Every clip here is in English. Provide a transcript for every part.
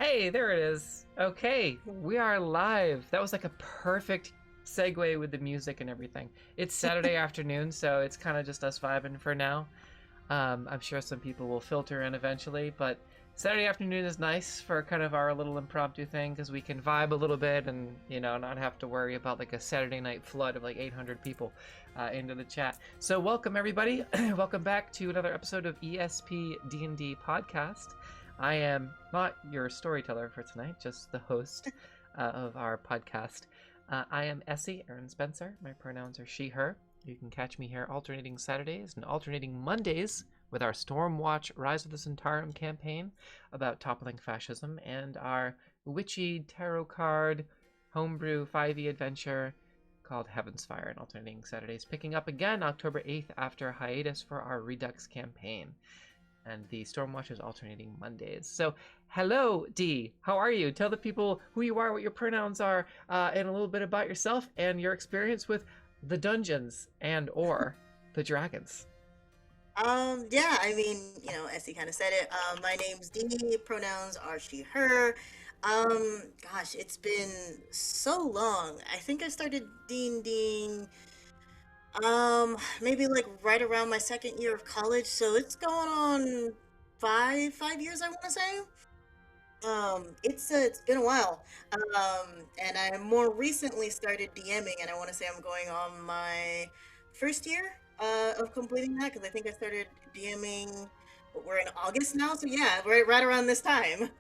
Hey, there it is. Okay, we are live. That was like a perfect segue with the music and everything. It's Saturday afternoon, so it's kind of just us vibing for now. I'm sure some people will filter in eventually, but Saturday afternoon is nice for kind of our little impromptu thing because we can vibe a little bit and, not have to worry about like a Saturday night flood of like 800 people into the chat. So welcome everybody. Welcome back to another episode of ESPDND podcast. I am not your storyteller for tonight, just the host of our podcast. I am Essy, Aaron Spencer. My pronouns are she, her. You can catch me here alternating Saturdays and alternating Mondays with our Stormwatch Rise of the Centaurum campaign about toppling fascism and our witchy tarot card homebrew 5e adventure called Heaven's Fire and alternating Saturdays, picking up again October 8th after hiatus for our Redux campaign. And the Stormwatch is alternating Mondays. So, hello, Dee. How are you? Tell the people who you are, what your pronouns are, and a little bit about yourself and your experience with the dungeons and or the dragons. Yeah, Essy kind of said it. My name's Dee. Pronouns are she, her. Gosh, it's been so long. I think I started D&Ding, maybe like right around my second year of college. So it's going on five years, I want to say. It's been a while. And I more recently started DMing, and I want to say I'm going on my first year of completing that because I think I started DMing. We're in August now, so yeah, right around this time.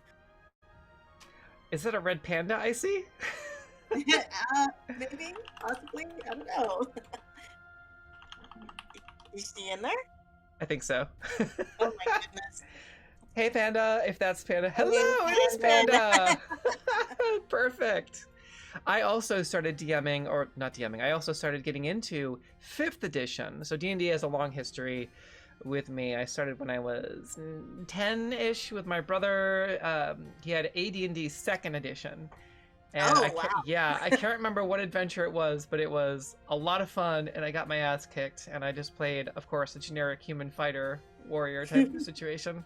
Is that a red panda I see? Maybe, possibly, I don't know. Is she in there? I think so. Oh my goodness. Hey, Panda, if that's Panda. Hello, Hey, it is Panda. Perfect. I also started DMing, or not DMing, I also started getting into 5th edition. So D&D has a long history with me. I started when I was 10-ish with my brother. He had AD&D 2nd edition. And oh wow. I can't remember what adventure it was, but it was a lot of fun, and I got my ass kicked, and I just played, of course, a generic human fighter warrior type of situation.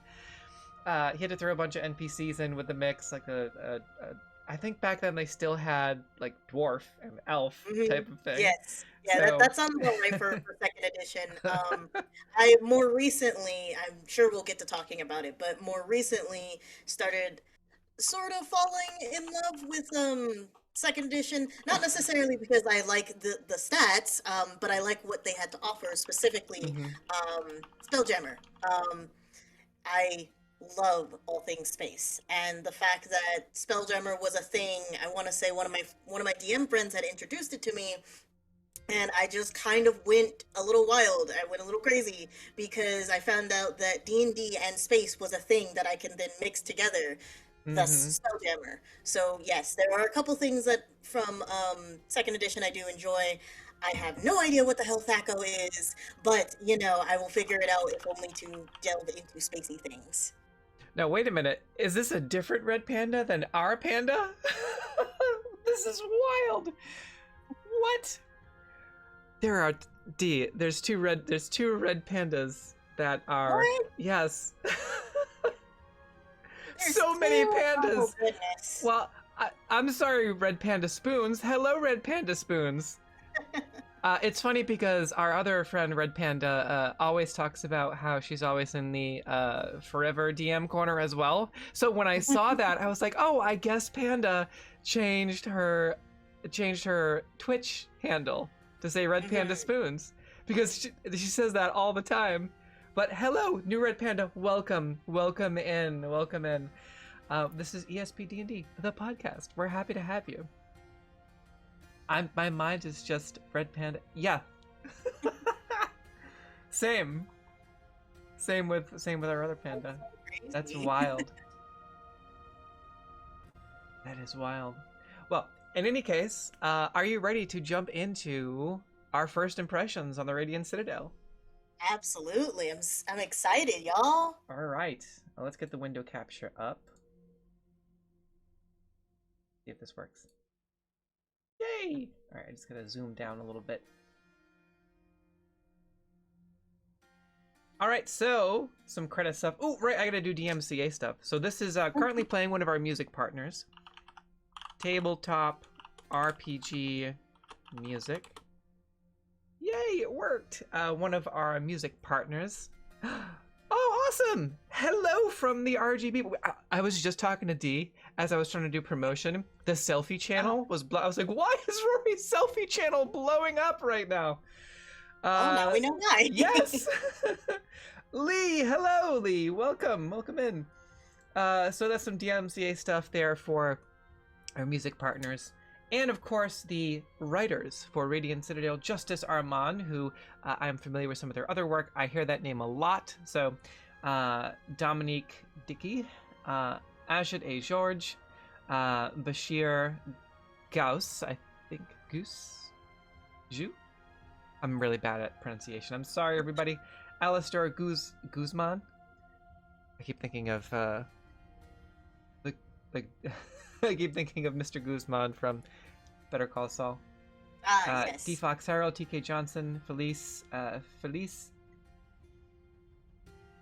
He had to throw a bunch of NPCs in with the mix, like I think back then they still had like dwarf and elf type of thing. Yes. Yeah, So that sounds about right for second edition. I more recently, I'm sure we'll get to talking about it, but more recently started sort of falling in love with second edition. Not necessarily because I like the stats, but I like what they had to offer, specifically mhm. Spelljammer. I love all things space, and the fact that Spelljammer was a thing, I want to say one of my DM friends had introduced it to me, and I just kind of went a little wild. I went a little crazy because I found out that D&D and space was a thing that I can then mix together, thus Spelljammer. So yes, there are a couple things that from second edition I do enjoy. I have no idea what the hell Thaco is, but I will figure it out if only to delve into spacey things. Now wait a minute. Is this a different red panda than our panda? This is wild. What? There's two red pandas that are What? yes. There's So many two? pandas. Oh goodness. Well, I'm sorry, Red Panda Spoons. Hello, Red Panda Spoons. It's funny because our other friend, Red Panda, always talks about how she's always in the forever DM corner as well. So when I saw that, I was like, oh, I guess Panda changed her Twitch handle to say Red Panda Spoons because she says that all the time. But hello, new Red Panda. Welcome in. This is ESPDND, the podcast. We're happy to have you. My mind is just Red Panda. Yeah. Same with our other panda. That's wild. That is wild. Well, in any case, are you ready to jump into our first impressions on the Radiant Citadel? Absolutely. I'm excited, y'all. All right. Well, let's get the window capture up. See if this works. Yay! All right, I just gotta zoom down a little bit. All right, so some credit stuff. Oh, right, I gotta do DMCA stuff. So this is currently playing one of our music partners. Tabletop RPG music. Yay, it worked. One of our music partners. Oh, awesome! Hello from the RGB. I was just talking to Dee as I was trying to do promotion. The selfie channel was. I was like, why is Rory's selfie channel blowing up right now? Now we know why. Yes. Lee, hello, Lee. Welcome in. So that's some DMCA stuff there for our music partners. And of course, the writers for Radiant Citadel, Justice Armand, who I'm familiar with some of their other work. I hear that name a lot. So Dominique Dickey, Ajit A. George, Bashir Gauss, I think Ju? I'm really bad at pronunciation. I'm sorry, everybody. Alistair Guzman. I keep thinking of I keep thinking of Mr. Guzman from Better Call Saul. Yes. D. Fox Harrell, TK Johnson, Felice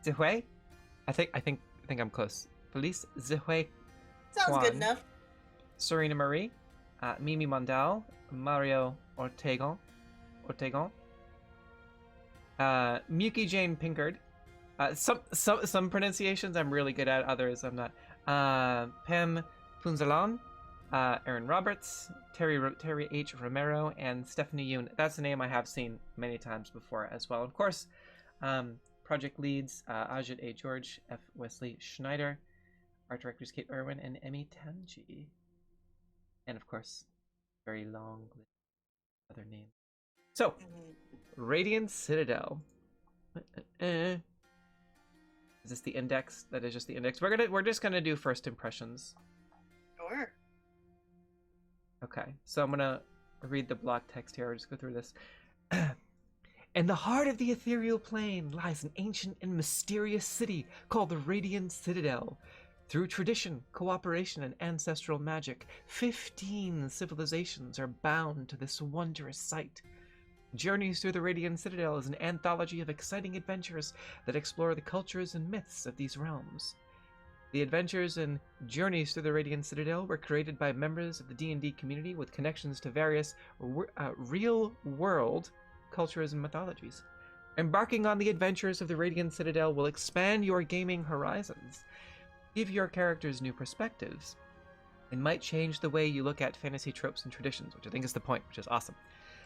Zihui. I think I'm close. Felice Zihui. Sounds Kwan, good enough. Serena Marie, Mimi Mondal, Mario Ortegon, Muki Jane Pinkard. Some pronunciations I'm really good at, others I'm not. Pam Punzalan, Aaron Roberts, Terry H. Romero, and Stephanie Yoon. That's a name I have seen many times before as well. Of course, project leads Ajit A. George, F. Wesley Schneider, art directors Kate Irwin and Emmy Tanji, and of course, very long list of other names. So, Radiant Citadel. Is this the index? That is just the index. We're just gonna do first impressions. Sure. Okay, so I'm gonna read the block text here. I'll just go through this. In the heart of the ethereal plane lies an ancient and mysterious city called the Radiant Citadel. Through tradition, cooperation, and ancestral magic, 15 civilizations are bound to this wondrous site. Journeys Through the Radiant Citadel is an anthology of exciting adventures that explore the cultures and myths of these realms. The adventures and Journeys Through the Radiant Citadel were created by members of the D&D community with connections to various real-world cultures and mythologies. Embarking on the adventures of the Radiant Citadel will expand your gaming horizons, give your characters new perspectives, and might change the way you look at fantasy tropes and traditions, which I think is the point, which is awesome.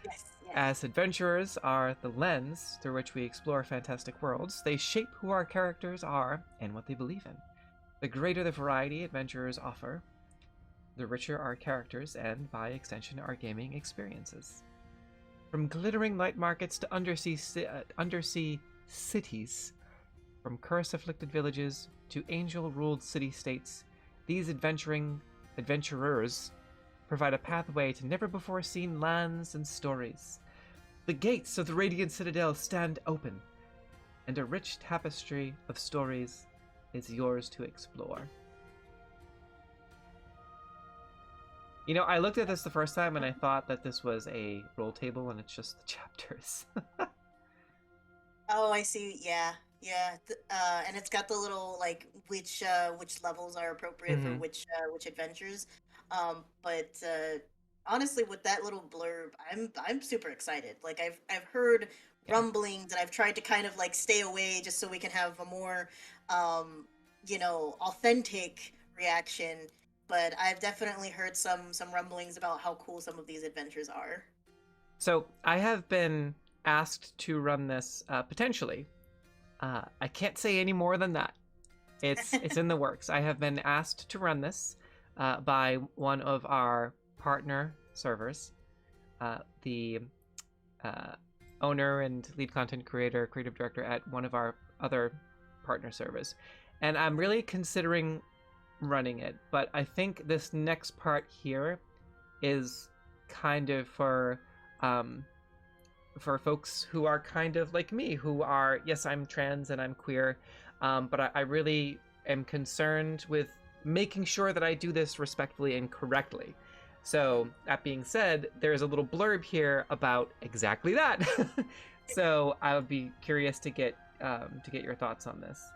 Yes. As adventurers are the lens through which we explore fantastic worlds, they shape who our characters are and what they believe in. The greater the variety adventurers offer, the richer our characters and, by extension, our gaming experiences. From glittering light markets to undersea cities, from curse-afflicted villages to angel-ruled city-states, these adventurers provide a pathway to never-before-seen lands and stories. The gates of the Radiant Citadel stand open, and a rich tapestry of stories is yours to explore. You know, I looked at this the first time and I thought that this was a roll table and it's just the chapters. Oh, I see. Yeah. And it's got the little like which levels are appropriate for which adventures. But honestly, with that little blurb, I'm super excited. Like I've heard rumblings, and I've tried to kind of like stay away just so we can have a more authentic reaction. But I've definitely heard some rumblings about how cool some of these adventures are. So I have been asked to run this potentially. I can't say any more than that. It's in the works. I have been asked to run this by one of our partner servers, the owner and lead content creator, creative director at one of our other partner servers. And I'm really considering running it, but I think this next part here is kind of for folks who are kind of like me, who are, yes, I'm trans and I'm queer, but I really am concerned with making sure that I do this respectfully and correctly. So that being said, there's a little blurb here about exactly that. So I would be curious to get to get your thoughts on this.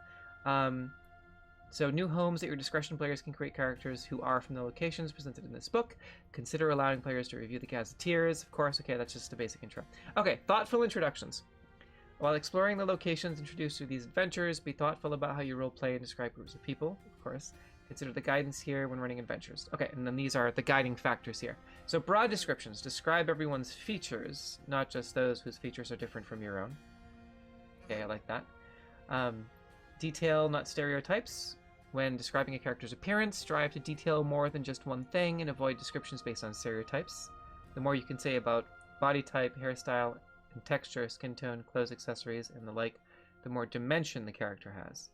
So new homes at your discretion, players can create characters who are from the locations presented in this book. Consider allowing players to review the gazetteers. Of course, okay, that's just a basic intro. Okay, thoughtful introductions. While exploring the locations introduced through these adventures, be thoughtful about how you roleplay and describe groups of people, of course. Consider the guidance here when running adventures. Okay, and then these are the guiding factors here. So broad descriptions. Describe everyone's features, not just those whose features are different from your own. Okay, I like that. Detail, not stereotypes. When describing a character's appearance, strive to detail more than just one thing and avoid descriptions based on stereotypes. The more you can say about body type, hairstyle, and texture, skin tone, clothes, accessories, and the like, the more dimension the character has.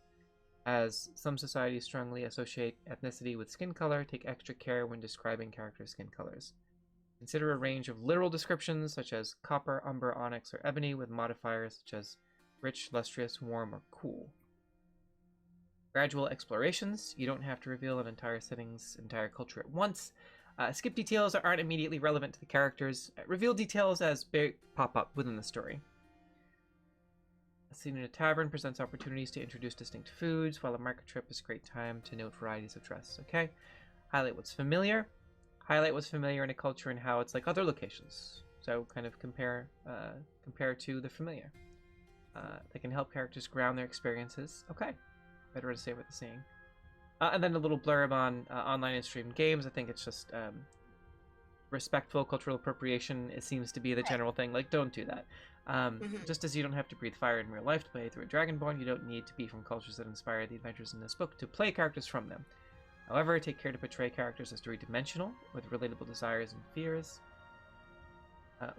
As some societies strongly associate ethnicity with skin color, take extra care when describing character skin colors. Consider a range of literal descriptions such as copper, umber, onyx, or ebony with modifiers such as rich, lustrous, warm, or cool. Gradual explorations. You don't have to reveal an entire setting's entire culture at once. Skip details that aren't immediately relevant to the characters. Reveal details as they pop up within the story. A scene in a tavern presents opportunities to introduce distinct foods, while a market trip is a great time to note varieties of dress. Okay. Highlight what's familiar. Highlight what's familiar in a culture and how it's like other locations. So kind of compare to the familiar. They can help characters ground their experiences. Okay. Better to say what they're saying. And then a little blurb on online and streamed games. I think it's just respectful cultural appropriation. It seems to be the general thing. Like, don't do that. Just as you don't have to breathe fire in real life to play through a Dragonborn, you don't need to be from cultures that inspire the adventures in this book to play characters from them. However, take care to portray characters as three-dimensional, with relatable desires and fears.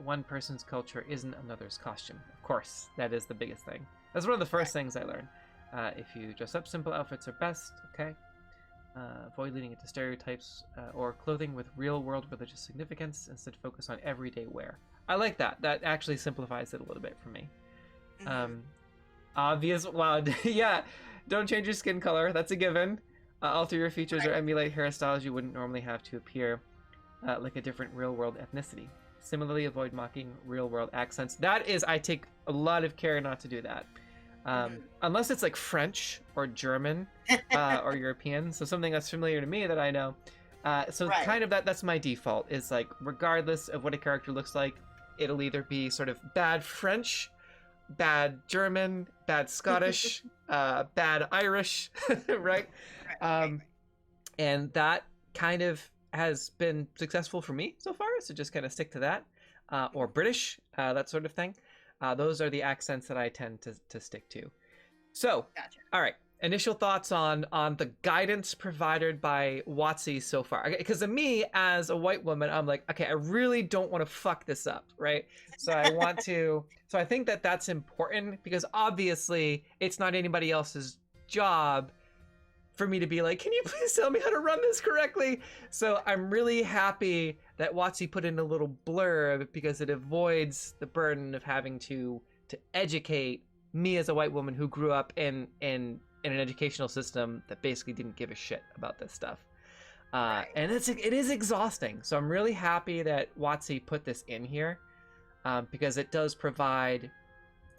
One person's culture isn't another's costume. Of course, that is the biggest thing. That's one of the first things I learned. If you dress up, simple outfits are best, okay? Avoid leading into stereotypes or clothing with real-world religious significance. Instead, focus on everyday wear. I like that. That actually simplifies it a little bit for me. Obvious, wow, yeah, don't change your skin color. That's a given. Alter your features or emulate hairstyles you wouldn't normally have to appear like a different real-world ethnicity. Similarly, avoid mocking real-world accents. That is, I take a lot of care not to do that. Unless it's like French or German or European, so something that's familiar to me that I know. Kind of that's my default, is like regardless of what a character looks like, it'll either be sort of bad French, bad German, bad Scottish, bad Irish, right? And that kind of has been successful for me so far, so just kind of stick to that. Or British, that sort of thing. Those are the accents that I tend to stick to. So, gotcha. All right. Initial thoughts on the guidance provided by WotC so far. Because to me, as a white woman, I'm like, okay, I really don't want to fuck this up, right? So I want to. So I think that's important because obviously it's not anybody else's job for me to be like, can you please tell me how to run this correctly? So I'm really happy that WotC put in a little blurb because it avoids the burden of having to educate me as a white woman who grew up in an educational system that basically didn't give a shit about this stuff. And it is exhausting. So I'm really happy that WotC put this in here because it does provide,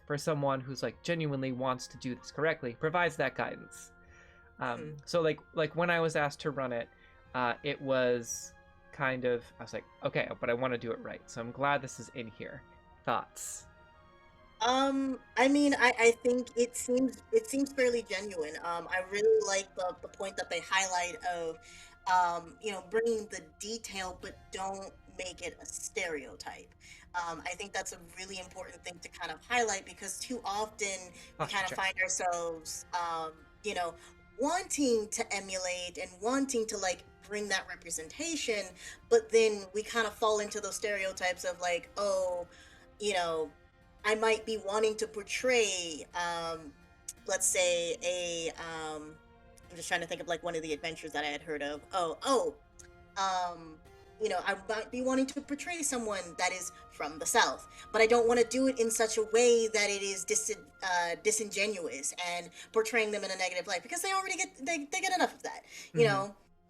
for someone who's like genuinely wants to do this correctly, provides that guidance. So like when I was asked to run it, it was kind of, I was like, okay, but I want to do it right. So I'm glad this is in here. Thoughts? I mean, I think it seems fairly genuine. I really like the point that they highlight of, bringing the detail, but don't make it a stereotype. I think that's a really important thing to kind of highlight because too often we kind of find ourselves, wanting to emulate and wanting to like bring that representation, but then we kind of fall into those stereotypes of like, oh, I might be wanting to portray, let's say I'm just trying to think of like one of the adventures that I had heard of. I might be wanting to portray someone that is from the South, but I don't want to do it in such a way that it is disingenuous and portraying them in a negative light because they already get enough of that.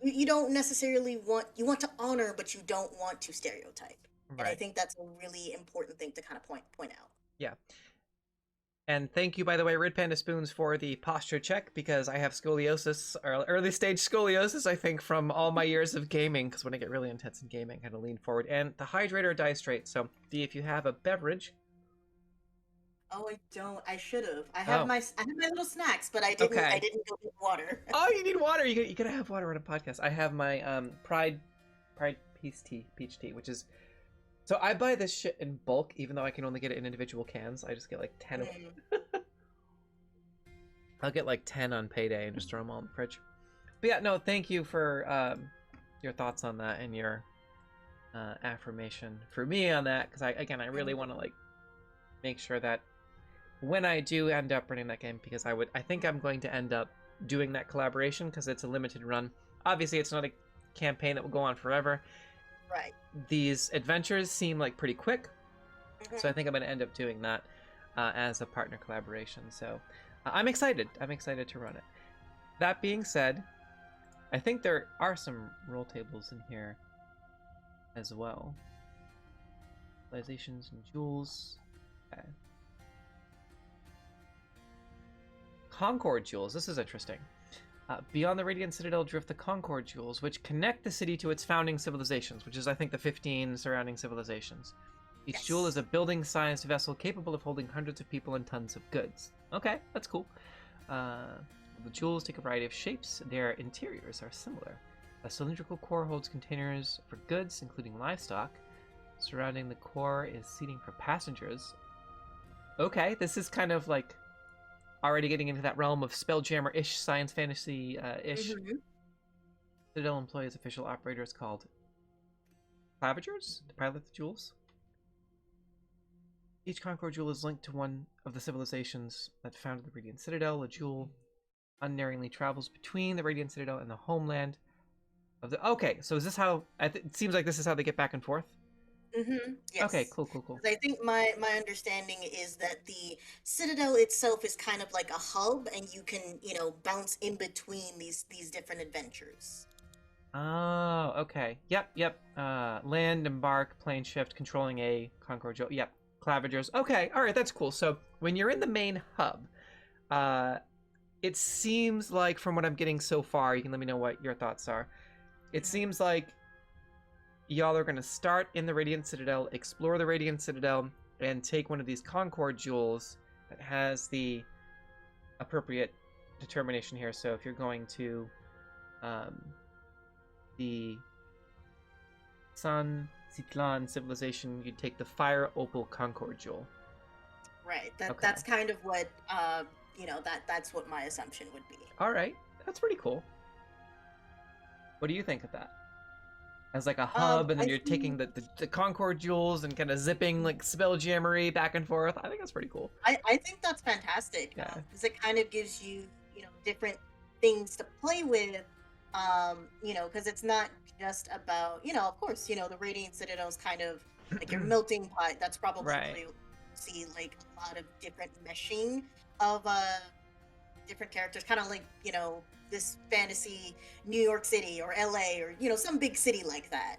You don't necessarily you want to honor, but you don't want to stereotype. Right. And I think that's a really important thing to kind of point out. Yeah. And thank you, by the way, Red Panda Spoons, for the posture check, because I have scoliosis, or early stage scoliosis, I think, from all my years of gaming, because when I get really intense in gaming, I kind of lean forward. And the hydrator dies straight. So, Dee, if you have a beverage. Oh, I don't. I should have. Oh, I have my little snacks, but I okay. didn't go get water. Oh, you need water. You gotta have water on a podcast. I have my Pride peach tea, which is so I buy this shit in bulk, even though I can only get it in individual cans. I just get like 10 of Mm. I'll get like 10 on payday and just throw them all in the fridge. But yeah, no, thank you for your thoughts on that and your affirmation for me on that, because I really want to like make sure that when I do end up running that game, because I think I'm going to end up doing that collaboration because it's a limited run. Obviously, it's not a campaign that will go on forever. Right. These adventures seem like pretty quick, so I Mhm. think I'm going to end up doing that as a partner collaboration. So I'm excited. I'm excited to run it. That being said, I think there are some roll tables in here as well. Civilizations and jewels. Okay. Concord jewels. This is interesting. Beyond the Radiant Citadel drift the Concord jewels, which connect the city to its founding civilizations, which is, I think, the 15 surrounding civilizations. Each jewel is Yes. a building-sized vessel capable of holding hundreds of people and tons of goods. Okay, that's cool. The jewels take a variety of shapes. Their interiors are similar. A cylindrical core holds containers for goods, including livestock. Surrounding the core is seating for passengers. Okay, this is kind of like already getting into that realm of Spelljammer-ish, science fantasy-ish. Mhm. Citadel employs official operators called clavigers to pilot the jewels. Each Concord jewel is linked to one of the civilizations that founded the Radiant Citadel. A jewel unerringly travels between the Radiant Citadel and the homeland of the. Okay, so is this how? It seems like this is how they get back and forth. Okay, Yes. cool, cool, cool. 'Cause I think my understanding is that the Citadel itself is kind of like a hub, and you can, bounce in between these different adventures. Oh, okay. Yep, yep. Land, embark, plane shift, controlling a Concord jewel. Yep, clavigers. Okay, all right, that's cool. So when you're in the main hub, uh, it seems like from what I'm getting so far, you can let me know what your thoughts are. It Mhm. seems like y'all are going to start in the Radiant Citadel, explore the Radiant Citadel, and take one of these Concord jewels that has the appropriate determination here. So if you're going to um, the San Citlan civilization, you'd take the Fire Opal Concord jewel. Right. Okay. That's kind of what that's what my assumption would be. All right. That's pretty cool. What do you think of that? As like a hub, and then I you're taking think the Concord jewels and kind of zipping like Spelljammery back and forth. I think that's pretty cool. I think that's fantastic, Yeah. because it kind of gives you, different things to play with, because it's not just about, of course, the Radiant Citadel is kind of like your melting pot. That's probably Right. where you see like a lot of different meshing of different characters, kind of like, this fantasy New York City or LA, or, some big city like that.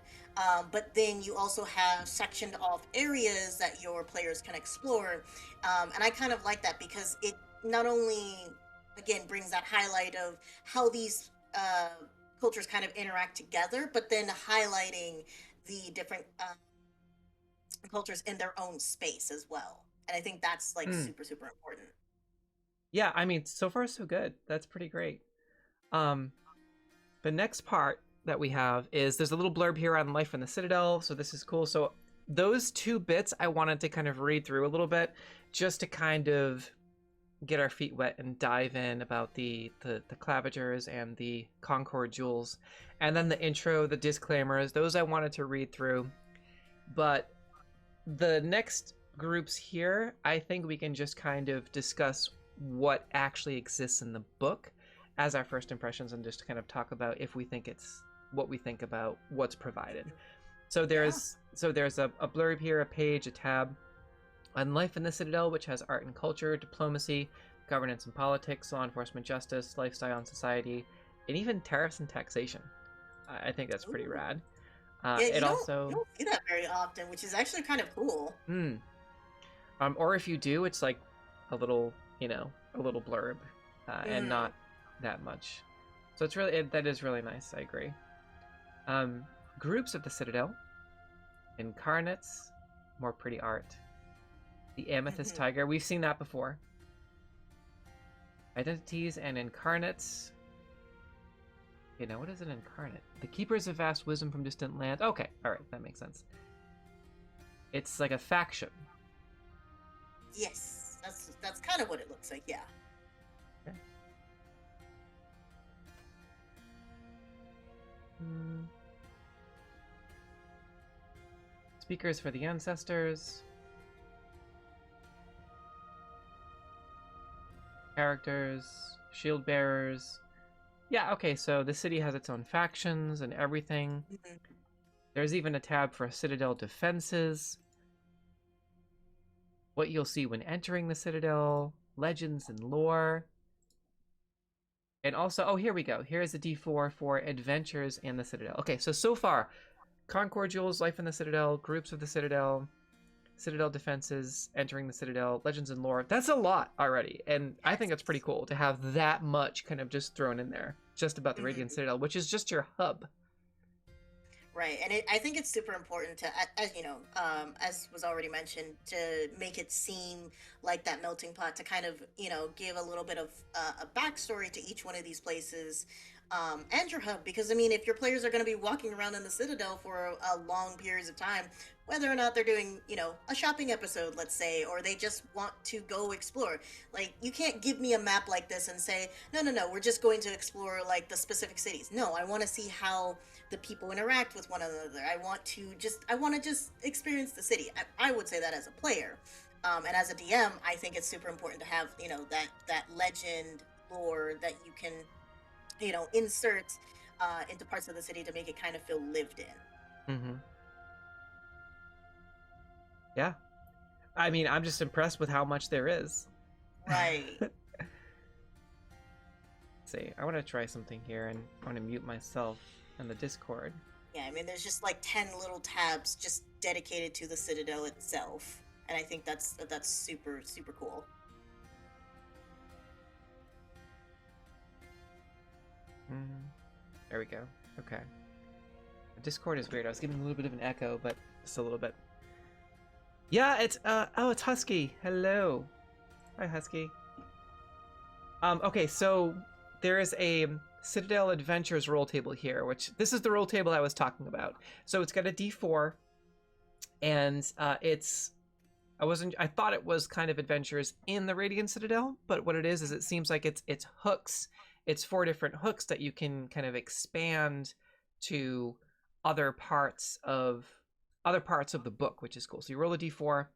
But then you also have sectioned off areas that your players can explore. And I kind of like that, because it not only, again, brings that highlight of how these cultures kind of interact together, but then highlighting the different cultures in their own space as well. And I think that's like Mm. super, super important. Yeah, I mean, so far so good. That's pretty great. Um, the next part that we have is there's a little blurb here on life in the Citadel, so this is cool. So those two bits I wanted to kind of read through a little bit, just to kind of get our feet wet and dive in about the clavigers and the Concord jewels, and then the intro, the disclaimers. Those I wanted to read through, but the next groups here, I think we can just kind of discuss what actually exists in the book as our first impressions, and just kind of talk about if we think it's what we think about what's provided. So Yeah. there's a blurb here, a page, a tab on life in the Citadel, which has art and culture, diplomacy, governance and politics, law enforcement, justice, lifestyle and society, and even tariffs and taxation. I think that's pretty Ooh. rad. Yeah, It you also, don't see that very often, which is actually kind of cool. or if you do, it's like a little, a little blurb, and not that much. So it's really that is really nice. I agree. Groups of the Citadel, incarnates, more pretty art. The amethyst tiger, we've seen that before. Identities and incarnates. What is an incarnate? The keepers of vast wisdom from distant land. Okay, all right, that makes sense. It's like a faction. Yes, that's kind of what it looks like. Yeah. Okay. Speakers for the ancestors. Characters, shield bearers. Yeah, okay, so the city has its own factions and everything. There's even a tab for Citadel defenses. What you'll see when entering the Citadel, legends and lore. And also, oh, here we go. Here's a D4 for adventures in the Citadel. Okay, so far, Concord Jewels, Life in the Citadel, Groups of the Citadel, Citadel defenses, entering the Citadel, legends and lore. That's a lot already, and I think it's pretty cool to have that much kind of just thrown in there, just about the Radiant Citadel, which is just your hub. Right, and I think it's super important to, as you know, as was already mentioned, to make it seem like that melting pot, to kind of, give a little bit of a backstory to each one of these places, and your hub. Because, I mean, if your players are going to be walking around in the Citadel for a long periods of time, whether or not they're doing, a shopping episode, let's say, or they just want to go explore, like, you can't give me a map like this and say, no, we're just going to explore, like, the specific cities. No, I want to see how the people interact with one another. I want to just experience the city. I would say that as a player, and as a DM, I think it's super important to have that legend lore that you can insert into parts of the city to make it kind of feel lived in. Yeah, I mean, I'm just impressed with how much there is. Right. Let's see, I want to try something here, and I want to mute myself in the Discord. Yeah, I mean, there's just like 10 little tabs just dedicated to the Citadel itself, and I think that's super, super cool. There we go. Okay. The Discord is weird. I was getting a little bit of an echo, but just a little bit. Yeah, it's it's Husky. Hello. Hi, Husky. Okay, so there is a Citadel Adventures roll table here, which this is the roll table I was talking about. So it's got a D4, and I thought it was kind of adventures in the Radiant Citadel, but what it is it seems like it's hooks. It's 4 different hooks that you can kind of expand to other parts of the book, which is cool. So you roll a D4,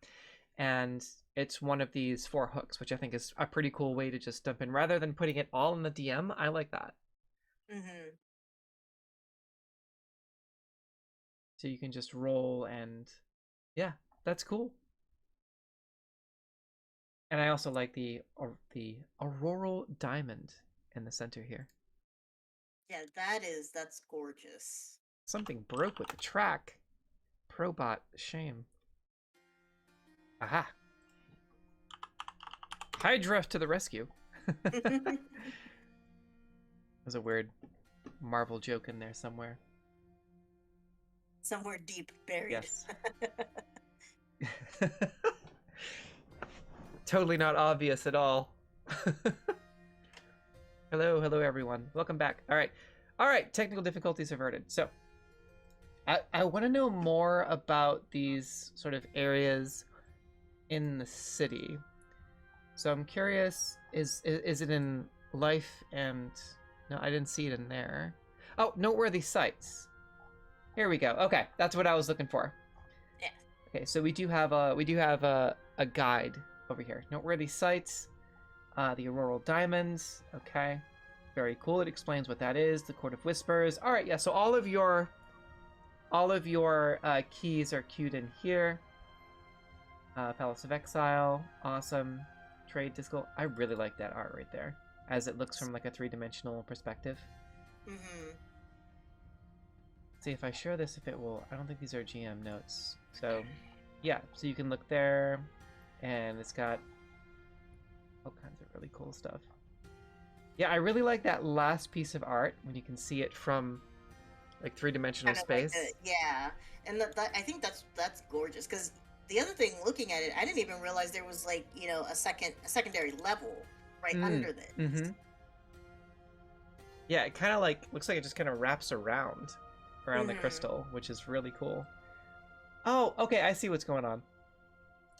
and it's one of these 4 hooks, which I think is a pretty cool way to just dump in rather than putting it all in the DM. I like that. So you can just roll, and yeah, that's cool. And I also like the auroral diamond in the center here. Yeah, that's gorgeous. Something broke with the track. Probot, shame. Aha. Hydra to the rescue. There's a weird Marvel joke in there somewhere. Somewhere deep buried. Yes. Totally not obvious at all. Hello everyone. Welcome back. All right. Technical difficulties averted. So, I want to know more about these sort of areas in the city. So I'm curious, is it in life and... No, I didn't see it in there. Oh, noteworthy sites. Here we go. Okay, that's what I was looking for. Yeah. Okay, so we do have a guide over here. Noteworthy sites, the Auroral Diamonds. Okay, very cool. It explains what that is. The Court of Whispers. All right, yeah. So all of your keys are queued in here. Palace of Exile, awesome. Trade Disco. I really like that art right there, as it looks from like a 3-dimensional perspective. See if I share this, if it will. I don't think these are GM notes. So, yeah. So you can look there, and it's got really cool stuff. Yeah, I really like that last piece of art when you can see it from like three-dimensional Kind of like space. yeah, and I think that's gorgeous because the other thing, looking at it, I didn't even realize there was like a secondary level right under this. Mm-hmm. Yeah, it kind of like looks like it just kind of wraps around the crystal, which is really cool. Oh, okay, I see what's going on.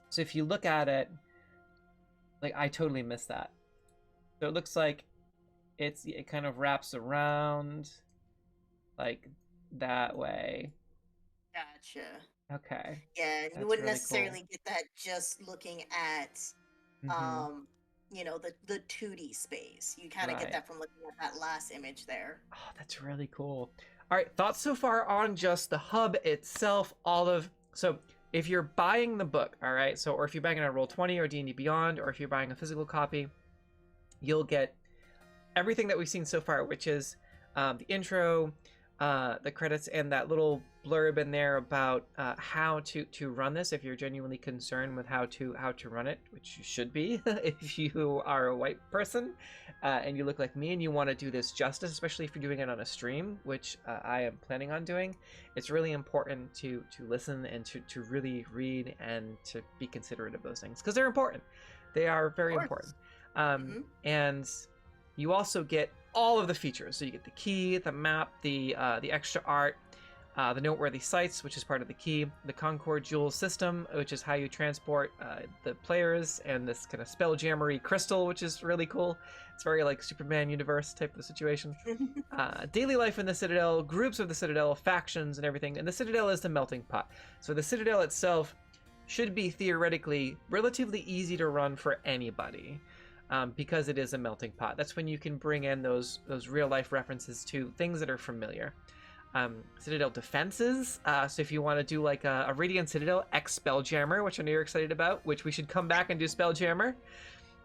So if you look at it, like I totally missed that. So it looks like it kind of wraps around like that way. Gotcha. Okay. Yeah, and you That's wouldn't really cool. necessarily get that just looking at Mm-hmm. um the 2D space. You kind of get Right. that from looking at that last image there. Oh, that's really cool. All right, thoughts so far on just the hub itself, so if you're buying the book, all right, so or if you're buying it on Roll20 or D&D Beyond, or if you're buying a physical copy, you'll get everything that we've seen so far, which is the intro, the credits, and that little blurb in there about how to run this if you're genuinely concerned with how to run it, which you should be if you are a white person and you look like me and you want to do this justice, especially if you're doing it on a stream, which I am planning on doing. It's really important to listen and to really read and to be considerate of those things because they're important. They are very Of important. course. Hmm. And you also get all of the features. So you get the key, the map, the extra art, the noteworthy sites, which is part of the key, the Concord Jewel system, which is how you transport the players, and this kind of spelljammery crystal, which is really cool. It's very like Superman universe type of situation. Daily life in the Citadel, groups of the Citadel, factions, and everything. And the Citadel is the melting pot. So the Citadel itself should be theoretically relatively easy to run for anybody. Because it is a melting pot. That's when you can bring in those real life references to things that are familiar. Citadel defenses. So if you want to do like a Radiant Citadel X Spelljammer, which I know you're excited about, which we should come back and do Spelljammer.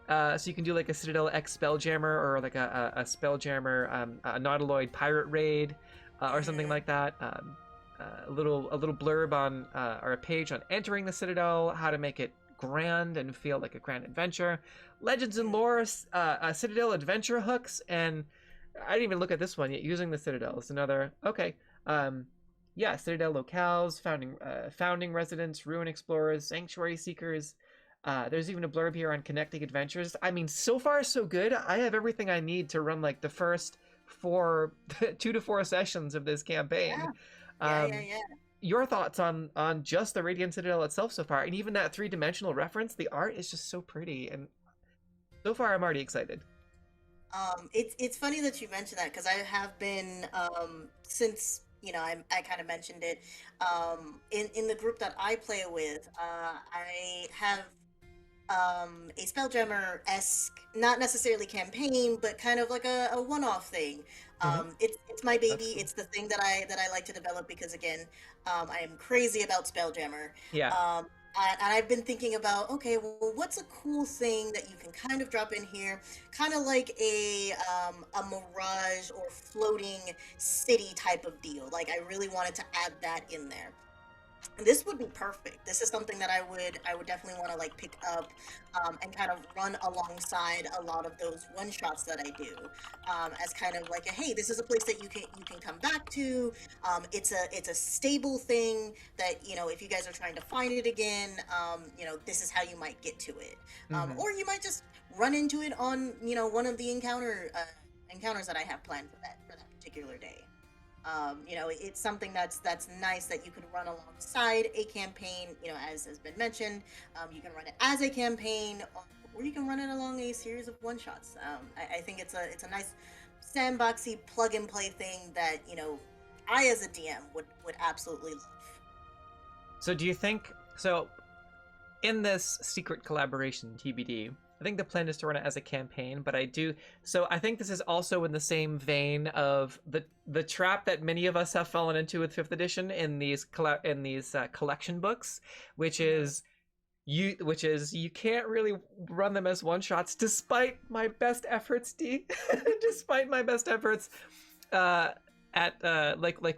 So you can do like a Citadel X Spelljammer or like a Spelljammer, a Nautiloid pirate raid, or something like that. A little blurb on or a page on entering the Citadel, how to make it grand and feel like a grand adventure. Legends and lore, Citadel adventure hooks, and I didn't even look at this one yet. Using the Citadel is another. Okay, yeah, Citadel locales, founding residents, ruin explorers, sanctuary seekers. There's even a blurb here on connecting adventures. I mean, so far so good. I have everything I need to run like the first 2 to 4 sessions of this campaign. Yeah. Your thoughts on just the Radiant Citadel itself so far, and even that 3-dimensional reference. The art is just so pretty, and so far I'm already excited. It's funny that you mentioned that because I have been since I kind of mentioned it in the group that I play with. I have a Spelljammer-esque, not necessarily campaign, but kind of like a one-off thing. It's my baby. Cool. It's the thing that I like to develop because again, I am crazy about Spelljammer. Yeah. And I've been thinking about, okay, well, what's a cool thing that you can kind of drop in here, kind of like a mirage or floating city type of deal. Like I really wanted to add that in there. This would be perfect. This is something that I would definitely want to like pick up and kind of run alongside a lot of those one shots that I do, as kind of like a hey, this is a place that you can come back to. It's a stable thing that if you guys are trying to find it again, this is how you might get to it, or you might just run into it on one of the encounters that I have planned for that particular day. It's something that's nice that you can run alongside a campaign. As has been mentioned, you can run it as a campaign, or you can run it along a series of one shots. I think it's a nice sandboxy plug and play thing that I as a DM would absolutely love. So do you think so? In this secret collaboration TBD, I think the plan is to run it as a campaign, but I think this is also in the same vein of the trap that many of us have fallen into with 5th edition in these collection books, which is you can't really run them as one shots, despite my best efforts, Dee. Despite my best efforts, like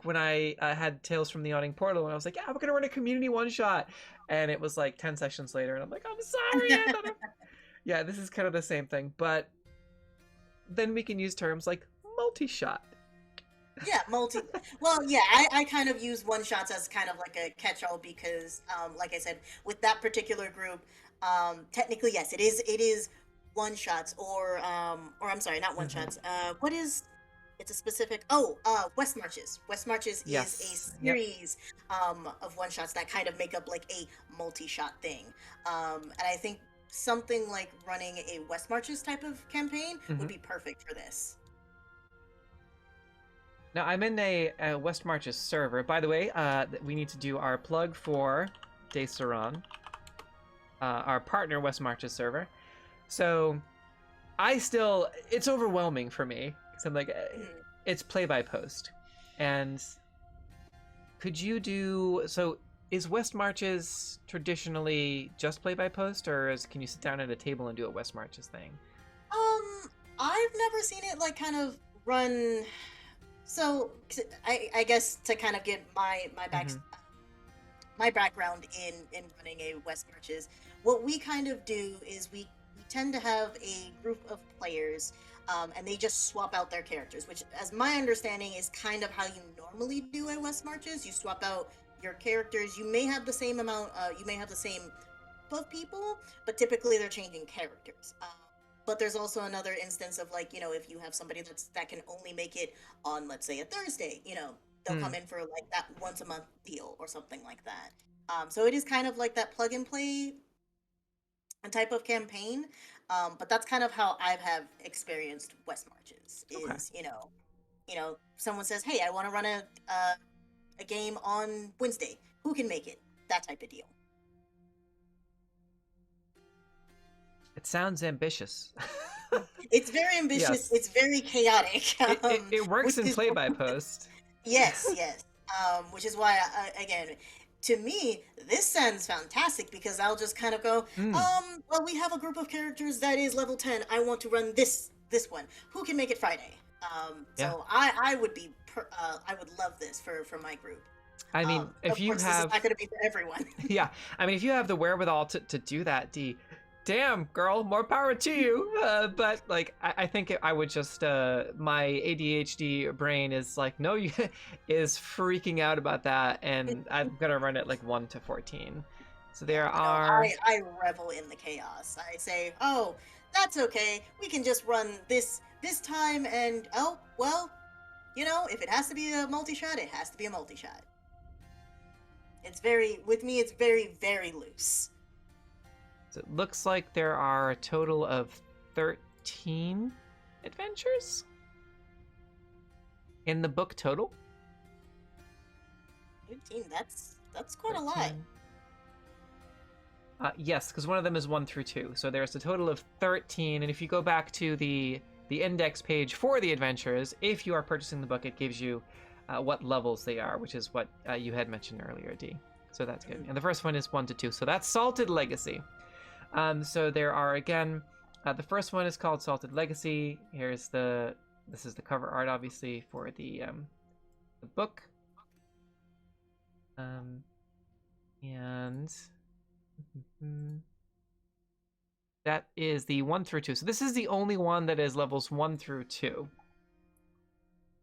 when I had Tales from the Yawning Portal, and I was like, yeah, we're gonna run a community one shot, and it was like 10 sessions later, and I'm like, I'm sorry, I thought Yeah, this is kind of the same thing, but then we can use terms like multi-shot. Yeah, Well, yeah, I kind of use one shots as kind of like a catch-all because, like I said, with that particular group, technically yes, it is one shots or I'm sorry, not one Hmm. shots. What is? It's a specific. West Marches. West Marches is Yes. a Yep. series of one shots that kind of make up like a multi-shot thing. And I think something like running a West Marches type of campaign would Hmm. be perfect for this. Now I'm in a West Marches server. By the way, we need to do our plug for De Saran, our partner West Marches server. So it's overwhelming for me because I'm like, Mhm. it's play by post, and could you do so? Is West Marches traditionally just play by post, or can you sit down at a table and do a West Marches thing? I've never seen it like kind of run. So I guess to kind of get Hmm. my background in running a West Marches, what we kind of do is we tend to have a group of players, and they just swap out their characters, which, as my understanding, is kind of how you normally do at West Marches. You swap out your characters. You may have the same amount. You may have the same of people, but typically they're changing characters. But there's also another instance of like, if you have somebody that can only make it on, let's say, a Thursday, they'll come Hmm. in for like that once a month deal or something like that. So it is kind of like that plug and play type of campaign. But that's kind of how I have experienced West Marches. Okay. Is someone says, "Hey, I want to run a game on Wednesday. Who can make it?" That type of deal. It sounds ambitious. It's very ambitious. Yes. It's very chaotic, It works which in is play by post. yes, yes. Which is why, again, to me, this sounds fantastic because I'll just kind of go, Mm, well, we have a group of characters that is level 10. I want to run this one. Who can make it Friday? yeah. So I would I would love this for my group. I mean, if Of you course, this is have, not going to be for everyone. yeah, I mean, if you have the wherewithal to do that, D, damn, girl, more power to you. But like, I think I would just, my ADHD brain is like, no, you is freaking out about that, and I'm gonna run it like 1 to 14. So Yeah, there no, are, I revel in the chaos. I say, oh, that's okay. We can just run this time, and oh well, if it has to be a multi-shot, it has to be a multi-shot. It's very with me. It's very very loose. so it looks like there are a total of 13 adventures in the book total. 15. That's quite a lot. 13. Yes, because one of them is 1 through 2. So there's a total of 13. And if you go back to the index page for the adventures, if you are purchasing the book, it gives you what levels they are, which is what you had mentioned earlier, D. So that's good. Mhm. And the first one is 1 to 2. So that's Salted Legacy. So there are, again, the first one is called Salted Legacy. This is the cover art, obviously, for the book. And that is the 1 through 2. So this is the only one that is levels 1 through 2.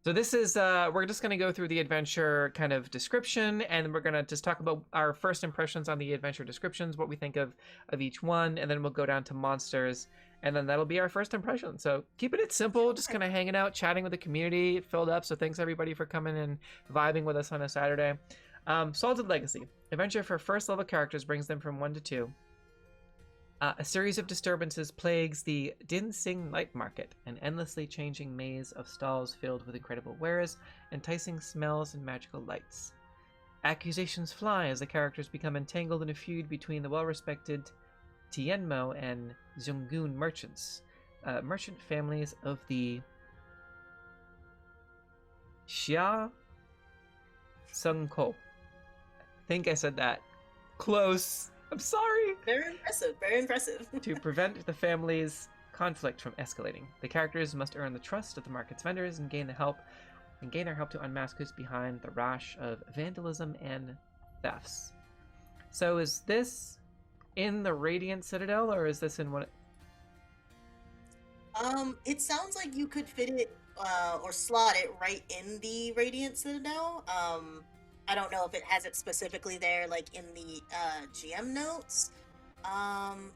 So this is we're just going to go through the adventure kind of description, and we're going to just talk about our first impressions on the adventure descriptions, what we think of each one, and then we'll go down to monsters, and then that'll be our first impression. So keeping it simple, just Sure. kind of hanging out, chatting with the community, filled up. So thanks everybody for coming and vibing with us on a Saturday. Salted Legacy. Adventure for first level characters brings them from 1 to 2. A series of disturbances plagues the Din Sing night market, an endlessly changing maze of stalls filled with incredible wares, enticing smells, and magical lights. Accusations fly as the characters become entangled in a feud between the well-respected Tianmo and Zhonggun merchants, merchant families of the Xia Sungko. I think I said that. Close. I'm sorry. Very impressive. Very impressive. To prevent the family's conflict from escalating, the characters must earn the trust of the market's vendors and gain their help to unmask who's behind the rash of vandalism and thefts. So is this in the Radiant Citadel, or is this in one? It sounds like you could fit it or slot it right in the Radiant Citadel. I don't know if it has it specifically there, like in the GM notes. Um,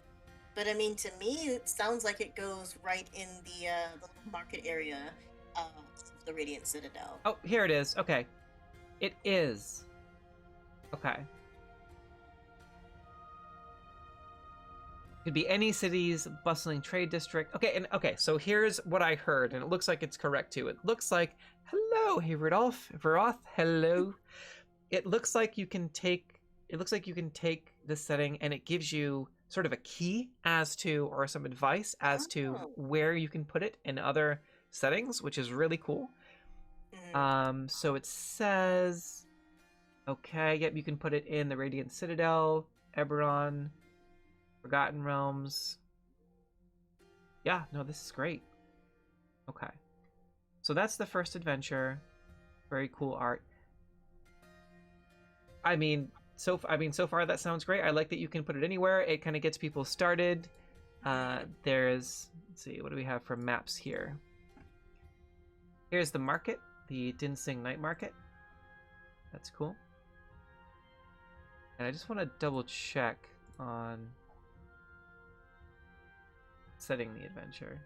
but I mean, to me, it sounds like it goes right in the little market area of the Radiant Citadel. Oh, here it is. Okay. It is. Okay. Could be any city's bustling trade district. Okay, and okay, so here's what I heard, and it looks like it's correct too. It looks like, hello, hey Rudolph, Veroth, hello. It looks like you can take this setting and it gives you sort of a key as to, or some advice as to Oh. where you can put it in other settings, which is really cool. Mhm. So it says, okay, yep, you can put it in the Radiant Citadel, Eberron, Forgotten Realms. Yeah, no, this is great. Okay. So that's the first adventure. Very cool art. I mean, so far that sounds great. I like that you can put it anywhere. It kind of gets people started. Mhm. There's, let's see, what do we have for maps here? Here's the market, the Dinsing Night Market. That's cool. And I just want to double check on setting the adventure.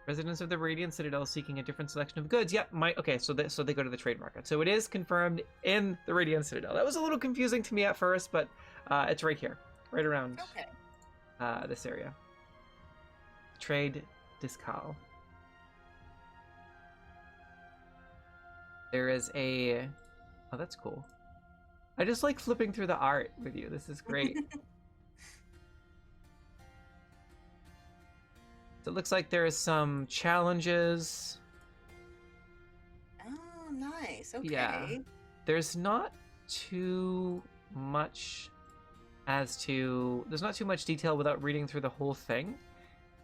Residents of the Radiant Citadel seeking a different selection of goods. Yep, okay, so they go to the trade market. So it is confirmed in the Radiant Citadel. That was a little confusing to me at first, but it's right here, right around Okay. this area. Trade Discal. There is a... Oh, that's cool. I just like flipping through the art with you. This is great. So it looks like there is some challenges. Oh, nice. Yeah. Okay. There's not too much there's not too much detail without reading through the whole thing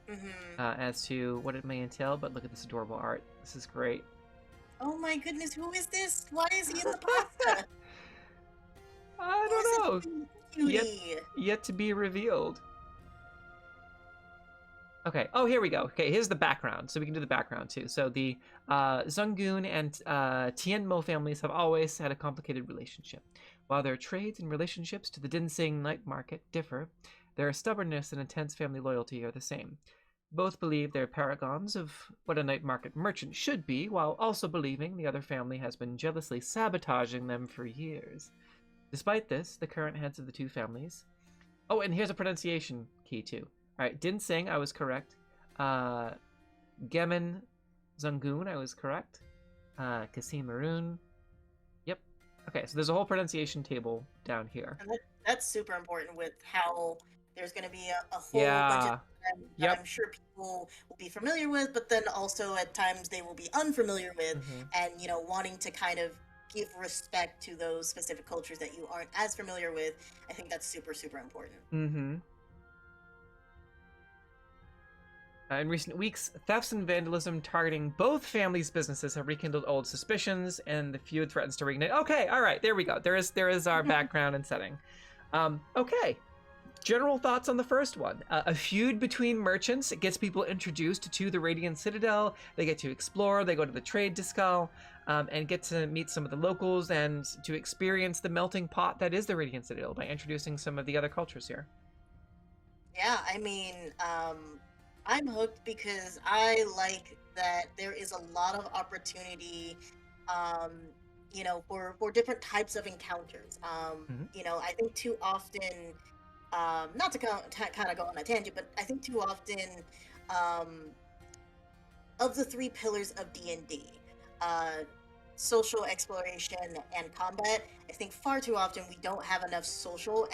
Mhm. as to what it may entail, but look at this adorable art. This is great. Oh my goodness, who is this? Why is he in the pasta? I Oh, don't such know. a Yet cutie. yet to be revealed. Okay. Oh, here we go. Okay, here's the background. So we can do the background too. So the Zungun and Tianmo families have always had a complicated relationship. While their trades and relationships to the Dinsing night market differ, their stubbornness and intense family loyalty are the same. Both believe they're paragons of what a night market merchant should be, while also believing the other family has been jealously sabotaging them for years. Despite this, the current heads of the two families. Oh, and here's a pronunciation key too. All right, Din Sing, I was correct. Uh, Gemin Zungun, I was correct. Kasim Maroon. Yep. Okay, so there's a whole pronunciation table down here. And that's super important with how there's going to be a whole bunch of Yeah. them that Yep. I'm sure people will be familiar with, but then also at times they will be unfamiliar with, Mm-hmm. and wanting to kind of give respect to those specific cultures that you aren't as familiar with. I think that's super, super important. Mm-hmm. In recent weeks, thefts and vandalism targeting both families' businesses have rekindled old suspicions, and the feud threatens to reignite. Okay, all right, there we go. There is our background and setting. Okay, general thoughts on the first one. A feud between merchants. It gets people introduced to the Radiant Citadel. They get to explore. They go to the trade discal and get to meet some of the locals and to experience the melting pot that is the Radiant Citadel by introducing some of the other cultures here. Yeah, I mean, I'm hooked because I like that there is a lot of opportunity, um, for different types of encounters. Mm-hmm. I think too often, not to kind of go on a tangent, but I think too often, um, of the three pillars of D&D, uh, social exploration and combat, I think far too often we don't have enough social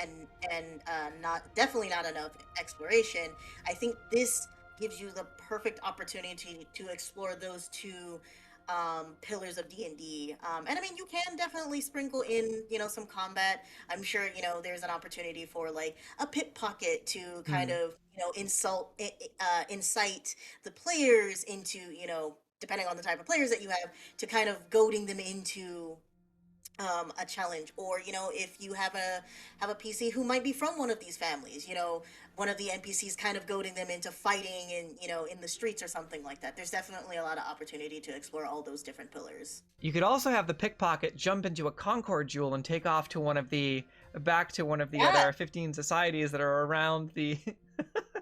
and not definitely not enough exploration. I think this gives you the perfect opportunity to explore those two pillars of D&D. And I mean, you can definitely sprinkle in, some combat. I'm sure, there's an opportunity for like a pickpocket to kind of, incite the players into, depending on the type of players that you have, to kind of goading them into a challenge, or if you have a PC who might be from one of these families, one of the NPCs kind of goading them into fighting in the streets or something like that. There's definitely a lot of opportunity to explore all those different pillars. You could also have the pickpocket jump into a Concord jewel and take off to back to one of the Yeah, other 15 societies that are around the.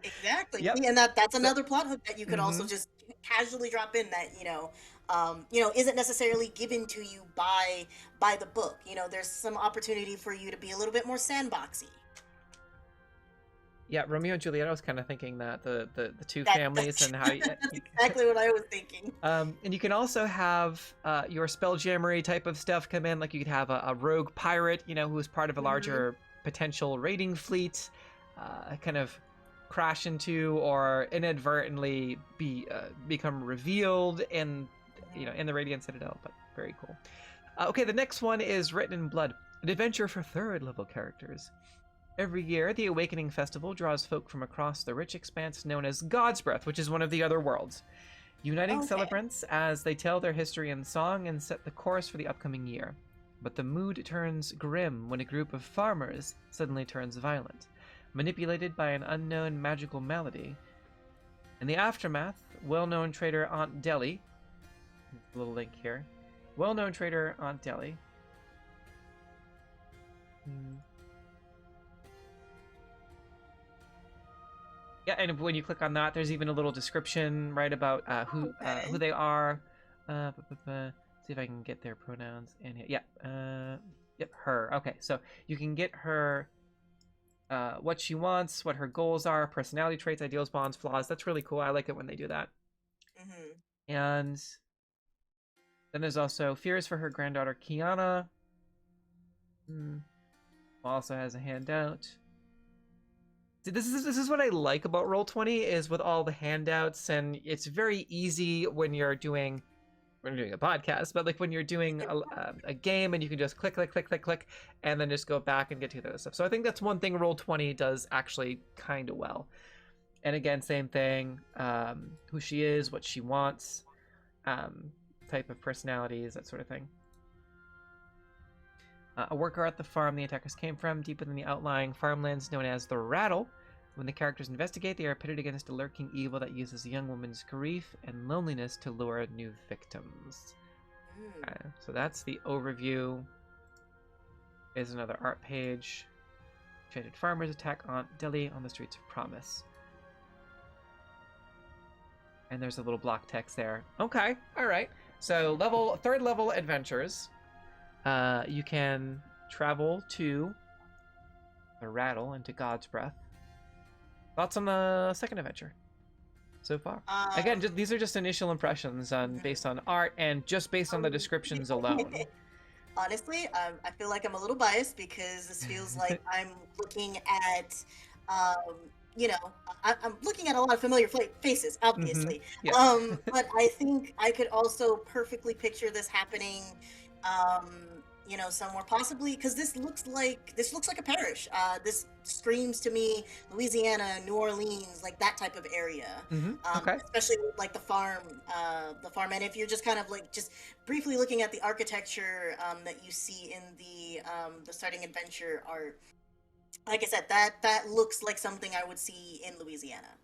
exactly. Yep. And that's So, another plot hook that you could also mm-hmm. just casually drop in, that isn't necessarily given to you by the book. There's some opportunity for you to be a little bit more sandboxy. Yeah, Romeo and Juliet. I was kind of thinking that the two families That's and how that's exactly what I was thinking. and you can also have your spelljammery type of stuff come in. Like you could have a rogue pirate, who is part of a Hmm. larger potential raiding fleet, kind of crash into or inadvertently become revealed in the Radiant Citadel. But very cool. Okay, the next one is Written in Blood, an adventure for third level characters. Every year, the Awakening Festival draws folk from across the rich expanse known as God's Breath, which is one of the other worlds, uniting Okay. celebrants as they tell their history in song and set the course for the upcoming year. But the mood turns grim when a group of farmers suddenly turns violent, manipulated by an unknown magical malady. In the aftermath, well-known trader Aunt Deli, a little link here, well-known trader Aunt Deli, yeah, and when you click on that, there's even a little description, right, about who Okay. they are. See if I can get their pronouns in here. Yeah, yep, her. Okay, so you can get her what she wants, what her goals are, personality traits, ideals, bonds, flaws. That's really cool. I like it when they do that. Hmm. And then there's also fears for her granddaughter Kiana. Also has a handout. See, this is what I like about Roll20 is with all the handouts, and it's very easy when you're doing a podcast, but like when you're doing a game and you can just click, click, click, click, click, and then just go back and get to the other stuff. So I think that's one thing Roll20 does actually kind of well. And again, same thing, who she is, what she wants, type of personalities, that sort of thing. A worker at the farm the attackers came from, deep within the outlying farmlands known as the Rattle. When the characters investigate, they are pitted against a lurking evil that uses a young woman's grief and loneliness to lure new victims. So that's the overview. Is another art page. Traded farmers attack Aunt Deli on the streets of Promise. And there's a little block text there. Okay, all right. So third level adventures. You can travel to the Rattle and to God's Breath. Thoughts on the second adventure so far? Again, these are just initial impressions based on art and just based on the descriptions alone. Honestly, I feel like I'm a little biased because this feels like I'm looking at, um, you know, I'm looking at a lot of familiar faces, obviously. Yes. But I think I could also perfectly picture this happening, somewhere possibly, because this looks like a parish. This screams to me Louisiana, New Orleans, like that type of area. Okay. Especially with, like the farm. And if you're just kind of like just briefly looking at the architecture that you see in the starting adventure art, like I said, that looks like something I would see in Louisiana.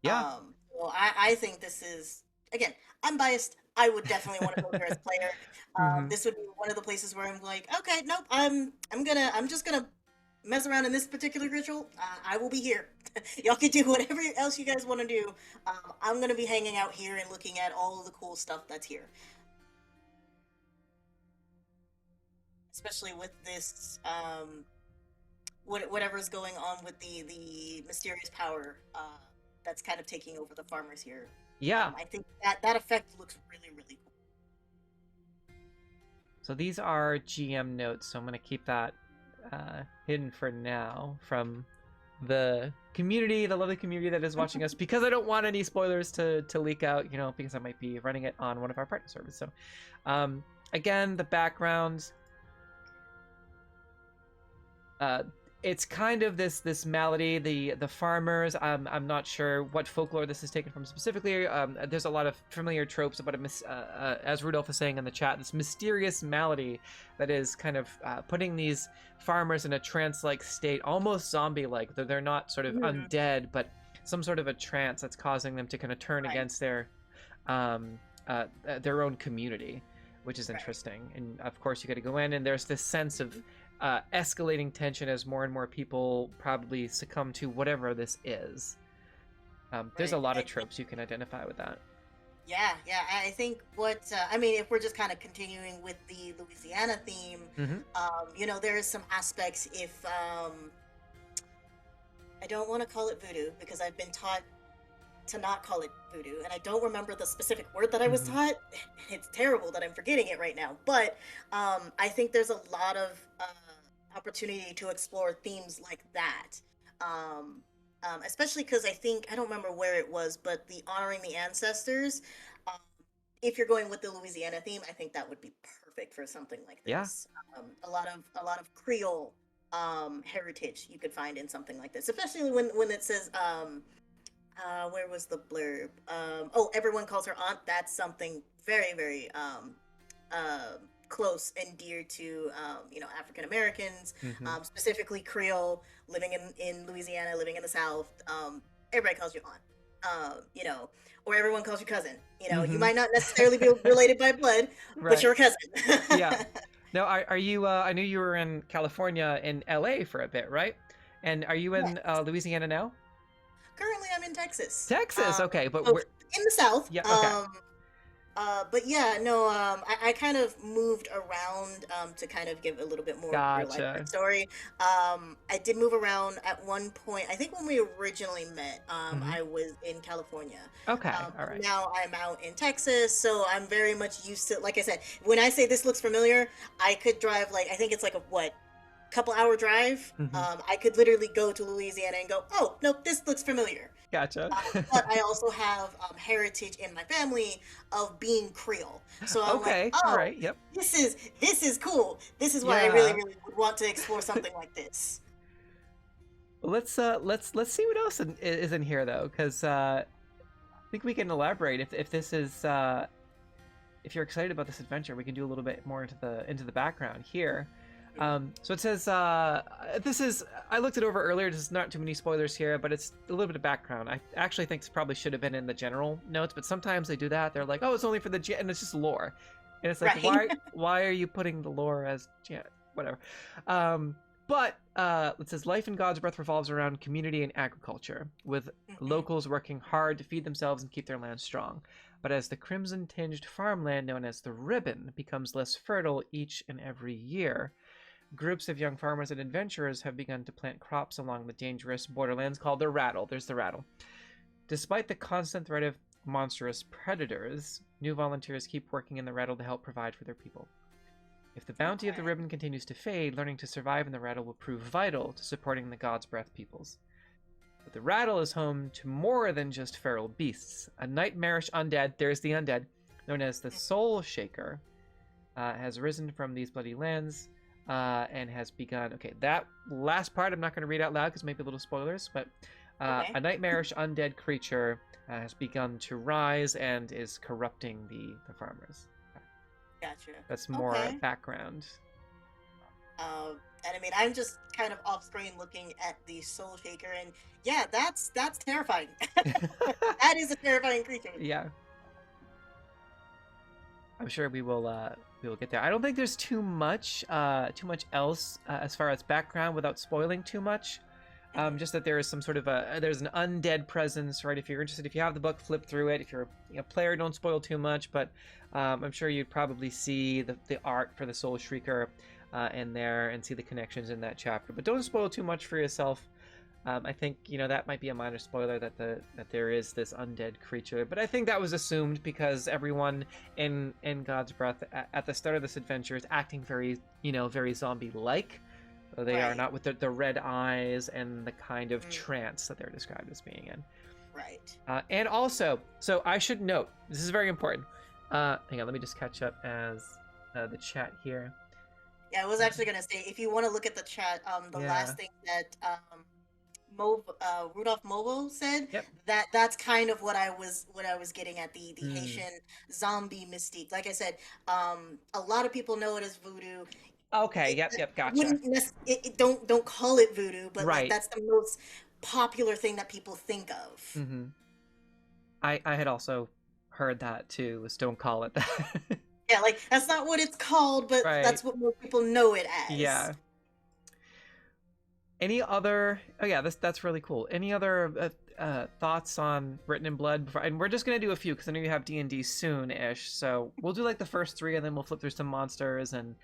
Yeah. So I think this is, again, I'm biased. I would definitely want to go there as a player. hmm This would be one of the places where I'm like, okay, nope, I'm just gonna mess around in this particular ritual. I will be here. Y'all can do whatever else you guys want to do. I'm gonna be hanging out here and looking at all of the cool stuff that's here. Especially with this, whatever's going on with the mysterious power that's kind of taking over the farmers here. Yeah. I think that effect looks really, really cool. So these are GM notes, so I'm going to keep that hidden for now from the community, the lovely community that is watching us, because I don't want any spoilers to leak out, because I might be running it on one of our partner servers. So again, the background, it's kind of this malady. The farmers. I'm not sure what folklore this is taken from specifically. There's a lot of familiar tropes about as Rudolph is saying in the chat, this mysterious malady that is kind of putting these farmers in a trance-like state, almost zombie-like. Though they're not sort of undead, but some sort of a trance that's causing them to kind of turn against their own community, which is interesting. And of course, you got to go in, and there's this sense of escalating tension as more and more people probably succumb to whatever this is. There's a lot of tropes you can identify with that. Yeah, I think I mean, if we're just kind of continuing with the Louisiana theme, you know, there is some aspects. If I don't want to call it voodoo because I've been taught to not call it voodoo, and I don't remember the specific word that I was taught. It's terrible that I'm forgetting it right now, but I think there's a lot of opportunity to explore themes like that, especially because I don't remember where it was, but the honoring the ancestors. Um, if you're going with the Louisiana theme, I think that would be perfect for something like this. A lot of Creole heritage you could find in something like this, especially when it says where was the blurb? Oh, everyone calls her aunt. That's something very, very close and dear to you know, African Americans, specifically Creole, living in Louisiana, living in the South. Everybody calls you aunt, you know, or everyone calls you cousin. You know, you might not necessarily be related by blood, but you're a cousin. Yeah. Now, are you? I knew you were in California, in LA for a bit, right? And are you in Louisiana now? Currently, I'm in Texas. Texas, okay, but so we're in the South. Yeah, okay. But yeah, no, I kind of moved around to kind of give a little bit more real life story. I did move around at one point. I think when we originally met, I was in California. Okay, all right. Now I'm out in Texas, so I'm very much used to, like I said, when I say this looks familiar, I could drive, like, I think it's like a couple hour drive. I could literally go to Louisiana and go, oh, nope, this looks familiar. Gotcha. But I also have heritage in my family of being Creole. So I'm like, oh, all right, yep. This is cool. This is why I really, really would want to explore something like this. Let's see what else is in here though, because I think we can elaborate if this is if you're excited about this adventure, we can do a little bit more into the background here. So it says, I looked it over earlier, there's not too many spoilers here, but it's a little bit of background. I actually think this probably should have been in the general notes, but sometimes they do that. They're like, oh, it's only for and it's just lore. And it's like, why are you putting the lore as, whatever. But it says, life in God's Breath revolves around community and agriculture, with locals working hard to feed themselves and keep their land strong. But as the crimson-tinged farmland known as the Ribbon becomes less fertile each and every year, groups of young farmers and adventurers have begun to plant crops along the dangerous borderlands called the Rattle. There's the Rattle. Despite the constant threat of monstrous predators, new volunteers keep working in the Rattle to help provide for their people. If the bounty of the Ribbon continues to fade, learning to survive in the Rattle will prove vital to supporting the God's Breath peoples. But the Rattle is home to more than just feral beasts. A nightmarish undead, there's the undead, known as the Soul Shaker, has risen from these bloody lands, and has begun. Okay, that last part I'm not going to read out loud because maybe a little spoilers, but a nightmarish undead creature has begun to rise and is corrupting the farmers. Gotcha. That's more background. And I mean, I'm just kind of off screen looking at the Soul Shaker, and yeah, that's terrifying. That is a terrifying creature. Yeah. I'm sure we will get there. I don't think there's too much else as far as background without spoiling too much. Just that there is some sort of there's an undead presence, right? If you're interested, if you have the book, flip through it. If you're a player, don't spoil too much. But I'm sure you'd probably see the art for the Soul Shrieker in there and see the connections in that chapter. But don't spoil too much for yourself. I think that might be a minor spoiler that there is this undead creature, but I think that was assumed because everyone in God's Breath at the start of this adventure is acting very very zombie-like. They are not with the red eyes and the kind of trance that they're described as being in. Right. And also, so I should note, this is very important. Hang on, let me just catch up as the chat here. Yeah, I was actually gonna say, if you want to look at the chat, the Yeah. last thing that Rudolph Movo said, Yep. that's kind of what I was getting at, the Mm. Haitian zombie mystique. Like I said, a lot of people know it as voodoo. Okay. It, Yep. Yep. Gotcha. wouldn't don't call it voodoo, but like Right. that's the most popular thing that people think of. Mm-hmm. I had also heard that too. Was don't call it that. Yeah, like that's not what it's called, but Right. that's what most people know it as. Yeah. Any other? Oh yeah, that's really cool. Any other thoughts on Written in Blood? And we're just gonna do a few because I know you have D&D soon-ish. So we'll do like the first three, and then we'll flip through some monsters, and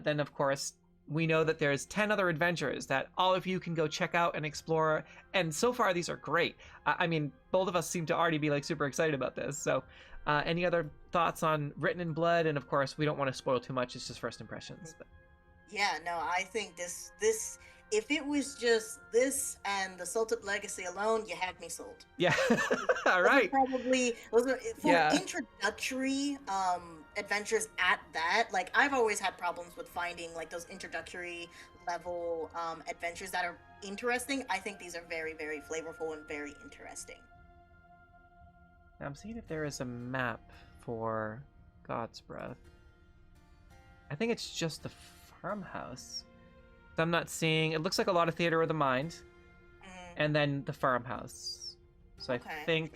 then of course we know that there's 10 other adventures that all of you can go check out and explore. And so far these are great. I mean, both of us seem to already be like super excited about this. So any other thoughts on Written in Blood? And of course we don't want to spoil too much. It's just first impressions. But... Yeah, no, I think this if it was just this and the Salted Legacy alone, you had me sold. Yeah. All Those are right. probably those are for Yeah. introductory adventures at that. Like I've always had problems with finding like those introductory level adventures that are interesting. I think these are very, very flavorful and very interesting. Now I'm seeing if there is a map for God's Breath. I think it's just the farmhouse. I'm not seeing. It looks like a lot of Theater of the Mind, Mm, and then the farmhouse. So okay. I think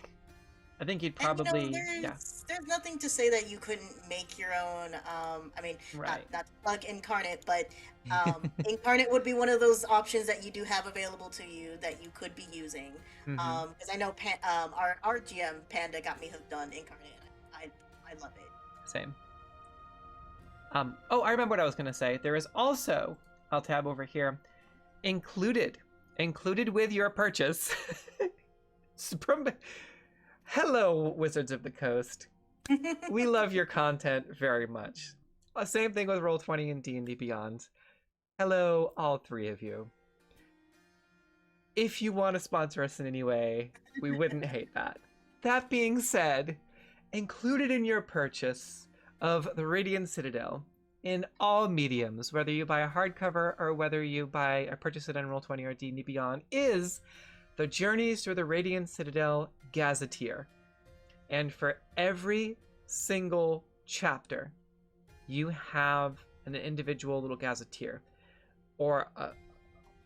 you'd And probably, yeah, there's nothing to say that you couldn't make your own. I mean, right. not to plug Incarnate, but Incarnate would be one of those options that you do have available to you that you could be using. Mm-hmm. Because I know our GM Panda got me hooked on Incarnate. I love it. Same. Oh, I remember what I was gonna say. There is also, I'll tab over here, included with your purchase. Hello, Wizards of the Coast. We love your content very much. Same thing with Roll20 and D&D Beyond. Hello, all three of you. If you want to sponsor us in any way, we wouldn't hate that. That being said, included in your purchase of the Radiant Citadel, in all mediums, whether you buy a hardcover or whether you buy or purchase it on Roll20 or D&D Beyond, is the Journeys Through the Radiant Citadel Gazetteer. And for every single chapter, you have an individual little gazetteer or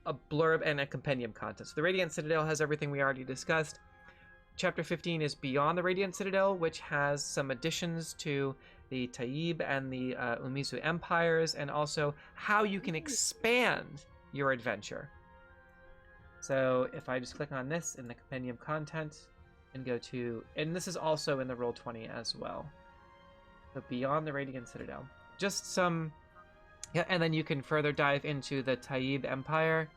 a blurb and a compendium content. So the Radiant Citadel has everything we already discussed. Chapter 15 is Beyond the Radiant Citadel, which has some additions to the Taib and the Umizu empires, and also how you can expand your adventure. So if I just click on this in the compendium content and go to, and this is also in the Roll20 as well. So Beyond the Radiant Citadel. Just some, yeah, and then you can further dive into the Taib Empire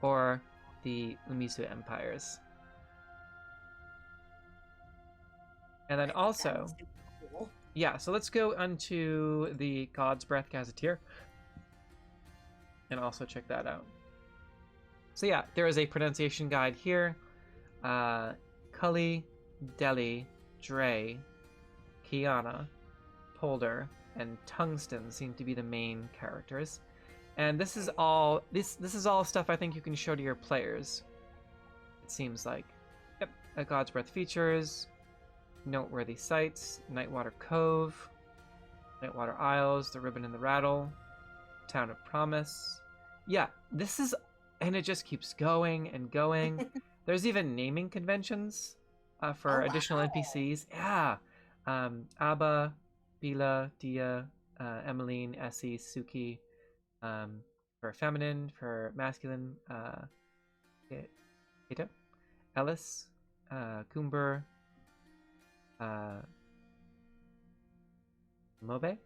or the Umizu empires. And then also, Cool. yeah, so let's go onto the God's Breath Gazetteer and also check that out. So yeah, there is a pronunciation guide here. Cully, Deli, Dre, Kiana, Polder, and Tungsten seem to be the main characters. And this is all this is all stuff I think you can show to your players. It seems like. Yep, a God's Breath features, noteworthy sites, Nightwater Cove, Nightwater Isles, the Ribbon and the Rattle, Town of Promise. Yeah, this is, and it just keeps going and going. There's even naming conventions for additional NPCs. Yeah, Abba, Bila, Dia, Emmeline, Essy, Suki, for feminine, for masculine, Kato, Ellis, Kumber, Mobe,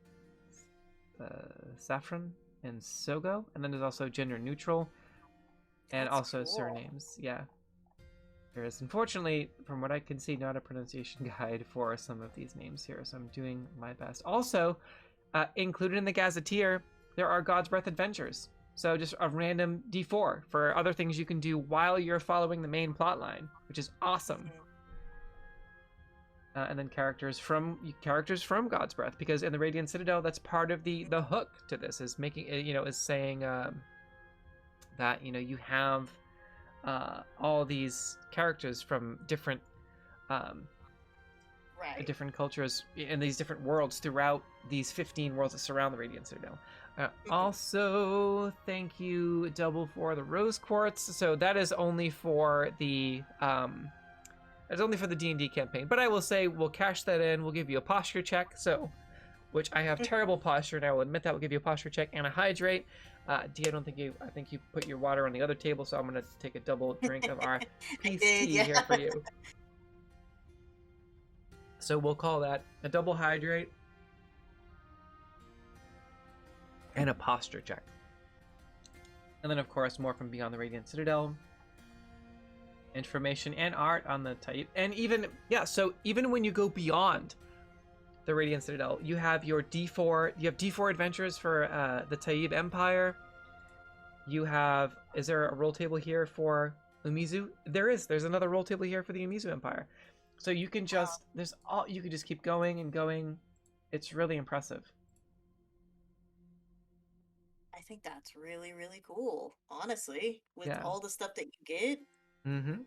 Saffron, and Sogo. And then there's also gender neutral, and That's also cool. surnames. Yeah. There is, unfortunately, from what I can see, not a pronunciation guide for some of these names here, so I'm doing my best. Also, included in the Gazetteer, there are God's Breath adventures. So just a random D4 for other things you can do while you're following the main plot line, which is awesome. and then characters from God's Breath, because in the Radiant Citadel, that's part of the hook to this, is making is saying that you have all these characters from different Right. different cultures in these different worlds throughout these 15 worlds that surround the Radiant Citadel. Also, thank you, Double, for the rose quartz. So that is only for the D&D campaign. But I will say we'll cash that in. We'll give you a posture check. So, which I have terrible posture, and I will admit that. We'll give you a posture check and a hydrate. Dee, I think you put your water on the other table, so I'm gonna take a double drink of our peace tea here for you. So we'll call that a double hydrate and a posture check. And then, of course, more from Beyond the Radiant Citadel. Information and art on the type. And even when you go beyond the Radiant Citadel, you have your D4. You have D4 adventures for the Taib Empire. You have... Is there a roll table here for Umizu? There is. There's another roll table here for the Umizu Empire. So you can just... You can just keep going and going. It's really impressive. I think that's really, really cool, honestly, with all the stuff that you get. Mm-hmm.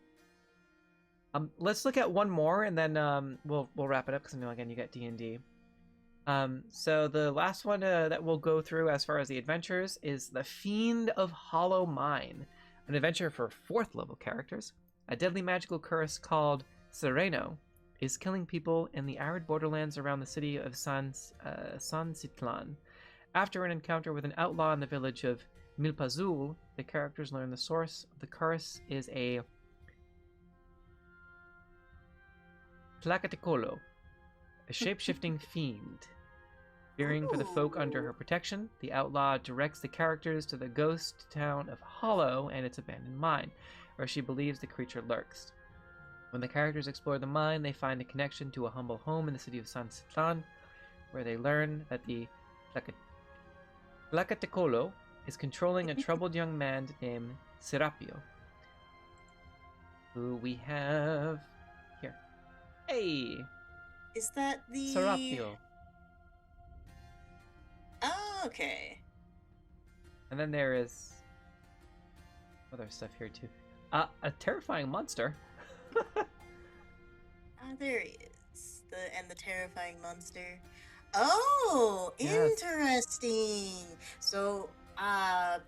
Let's look at one more, and then we'll wrap it up, because I know, again, you get D&D. So the last one that we'll go through as far as the adventures is The Fiend of Hollow Mine, an adventure for 4th level characters. A deadly magical curse called Sereno is killing people in the arid borderlands around the city of San Citlan. After an encounter with an outlaw in the village of Milpazul, the characters learn the source of the curse is a Tlacaticolo, a shape-shifting fiend. Fearing for the folk under her protection, the outlaw directs the characters to the ghost town of Hollow and its abandoned mine, where she believes the creature lurks. When the characters explore the mine, they find a connection to a humble home in the city of San Citlan, where they learn that the Tlacaticolo is controlling a troubled young man named Serapio, who we have here. Hey! Is that the... Serapio. Oh, okay. And then there is other stuff here too. A terrifying monster. There he is. The terrifying monster. Oh, Yes. interesting. So, I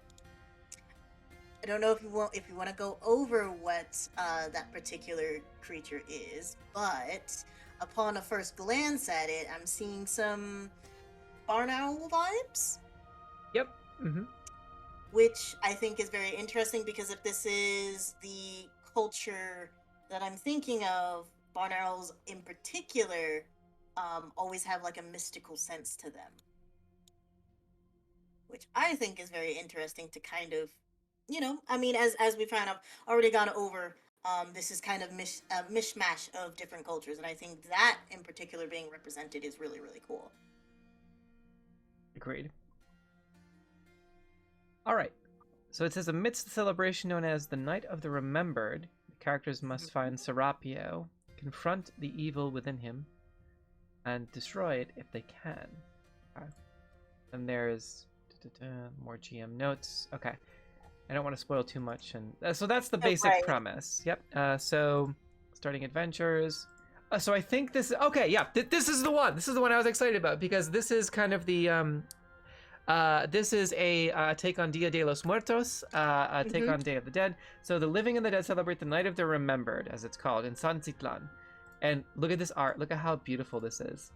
don't know if you want to go over what that particular creature is, but upon a first glance at it, I'm seeing some barn owl vibes. Yep. Mm-hmm. Which I think is very interesting, because if this is the culture that I'm thinking of, barn owls in particular always have like a mystical sense to them, which I think is very interesting to kind of, I mean, as we've kind of already gone over, this is kind of a mishmash of different cultures, and I think that in particular being represented is really, really cool. Agreed. All right. So it says, amidst the celebration known as the Night of the Remembered, the characters must find Serapio, confront the evil within him, and destroy it if they can. Okay. And there's more GM notes. Okay. I don't want to spoil too much. And so that's the basic premise. Yep. So starting adventures. So I think this is... Okay, yeah. This is the one. This is the one I was excited about, because this is kind of the... this is a take on Dia de los Muertos, a take on Day of the Dead. So the living and the dead celebrate the Night of the Remembered, as it's called, in San Citlan. And look at this art. Look at how beautiful this is.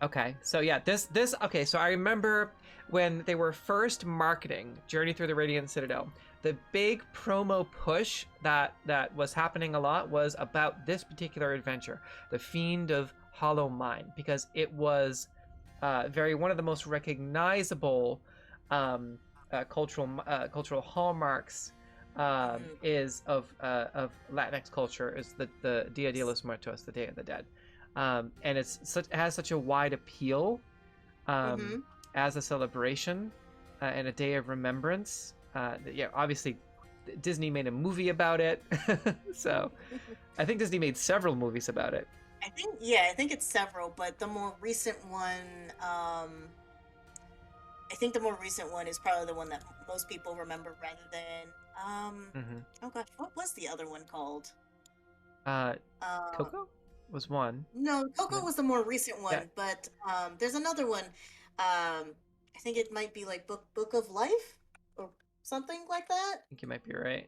Okay, so yeah, this okay, so I remember when they were first marketing Journey Through the Radiant Citadel, the big promo push that was happening a lot was about this particular adventure, The Fiend of Hollow Mine, because it was one of the most recognizable cultural hallmarks is of Latinx culture is the Dia de los Muertos, the Day of the Dead, and it has such a wide appeal as a celebration and a day of remembrance. Yeah, obviously Disney made a movie about it. So I think Disney made several movies about it. I think it's several, but the more recent one, I think the more recent one is probably the one that most people remember rather than Hmm. oh gosh, what was the other one called? Uh, Uh Coco was one. no, And Coco then, was the more recent yeah, one, but there's another one. I think it might be like Book of Life or something like that. I think you might be right.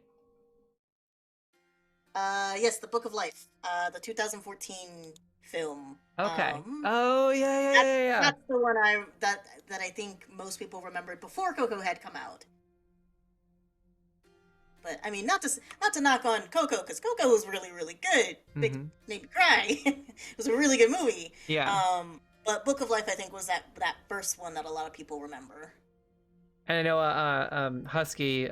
Yes, the Book of Life. The 2014 film. Okay. Oh yeah, yeah, yeah, yeah. That's the one that I think most people remembered before Coco had come out. But I mean, not to knock on Coco, because Coco was really good. Mm-hmm. Made me cry. It was a really good movie. Yeah. But Book of Life, I think, was that first one that a lot of people remember. And I know Husky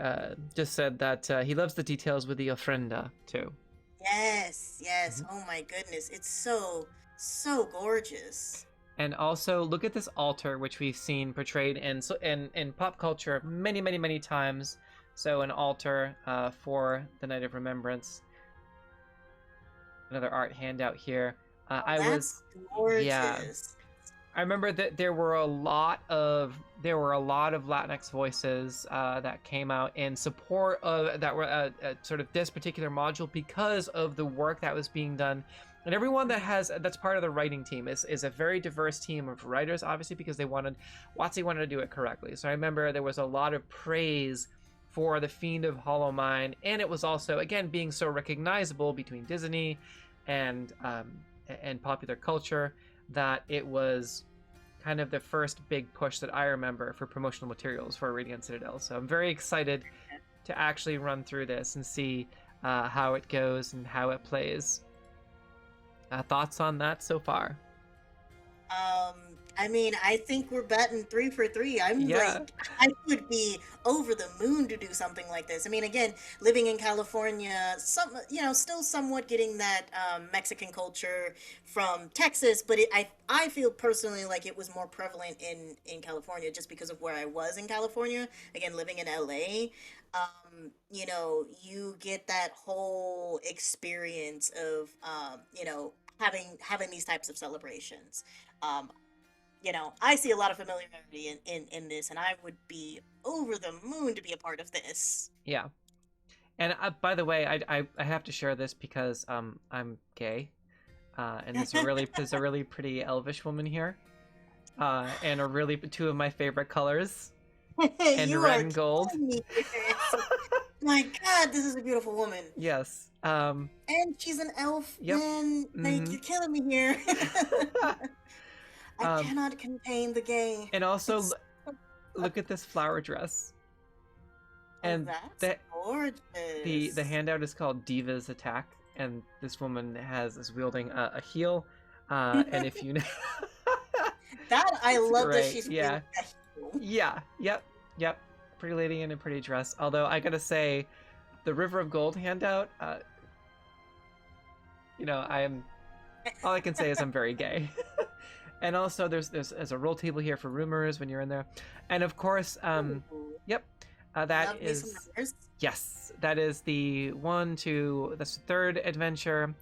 just said that he loves the details with the ofrenda too. Yes. Mhm. Oh my goodness, it's so gorgeous. And also look at this altar, which we've seen portrayed in pop culture many times. So an altar for the Night of Remembrance. Another art handout here. Oh, I that's was, yeah, gorgeous. I remember that there were a lot of Latinx voices that came out in support of that were sort of this particular module because of the work that was being done. And everyone that's part of the writing team is a very diverse team of writers, obviously, because WotC wanted to do it correctly. So I remember there was a lot of praise for the Fiend of Hollow Mine, and it was also, again, being so recognizable between Disney and popular culture, that it was kind of the first big push that I remember for promotional materials for Radiant Citadel. So I'm very excited to actually run through this and see how it goes and how it plays. Thoughts on that so far? Um, I mean, I think we're batting 3 for 3. Yeah. I would be over the moon to do something like this. I mean, again, living in California, still somewhat getting that Mexican culture from Texas, but I feel personally like it was more prevalent in California just because of where I was in California. Again, living in LA. You get that whole experience of, having these types of celebrations. Um, I see a lot of familiarity in this, and I would be over the moon to be a part of this. Yeah. And by the way, I have to share this because I'm gay, and there's a really pretty elvish woman here, and two of my favorite colors, and You red are and gold. killing me. My God, this is a beautiful woman. Yes. And she's an elf, Yep. man. Like, Mm-hmm. you're killing me here. I um, cannot contain the gay. and also It's look at this flower dress. Oh, And that's the gorgeous. the handout is called Diva's Attack, and this woman is wielding a heel. And if you know, That I it's love that great. she's Yeah. really a heel. Yeah. Yep. Pretty lady in a pretty dress. Although I gotta say, the River of Gold handout, I'm all I can say is I'm very gay. And also there's a roll table here for rumors when you're in there, and of course, Ooh, yep, that love me some is numbers. yes, that's the third adventure,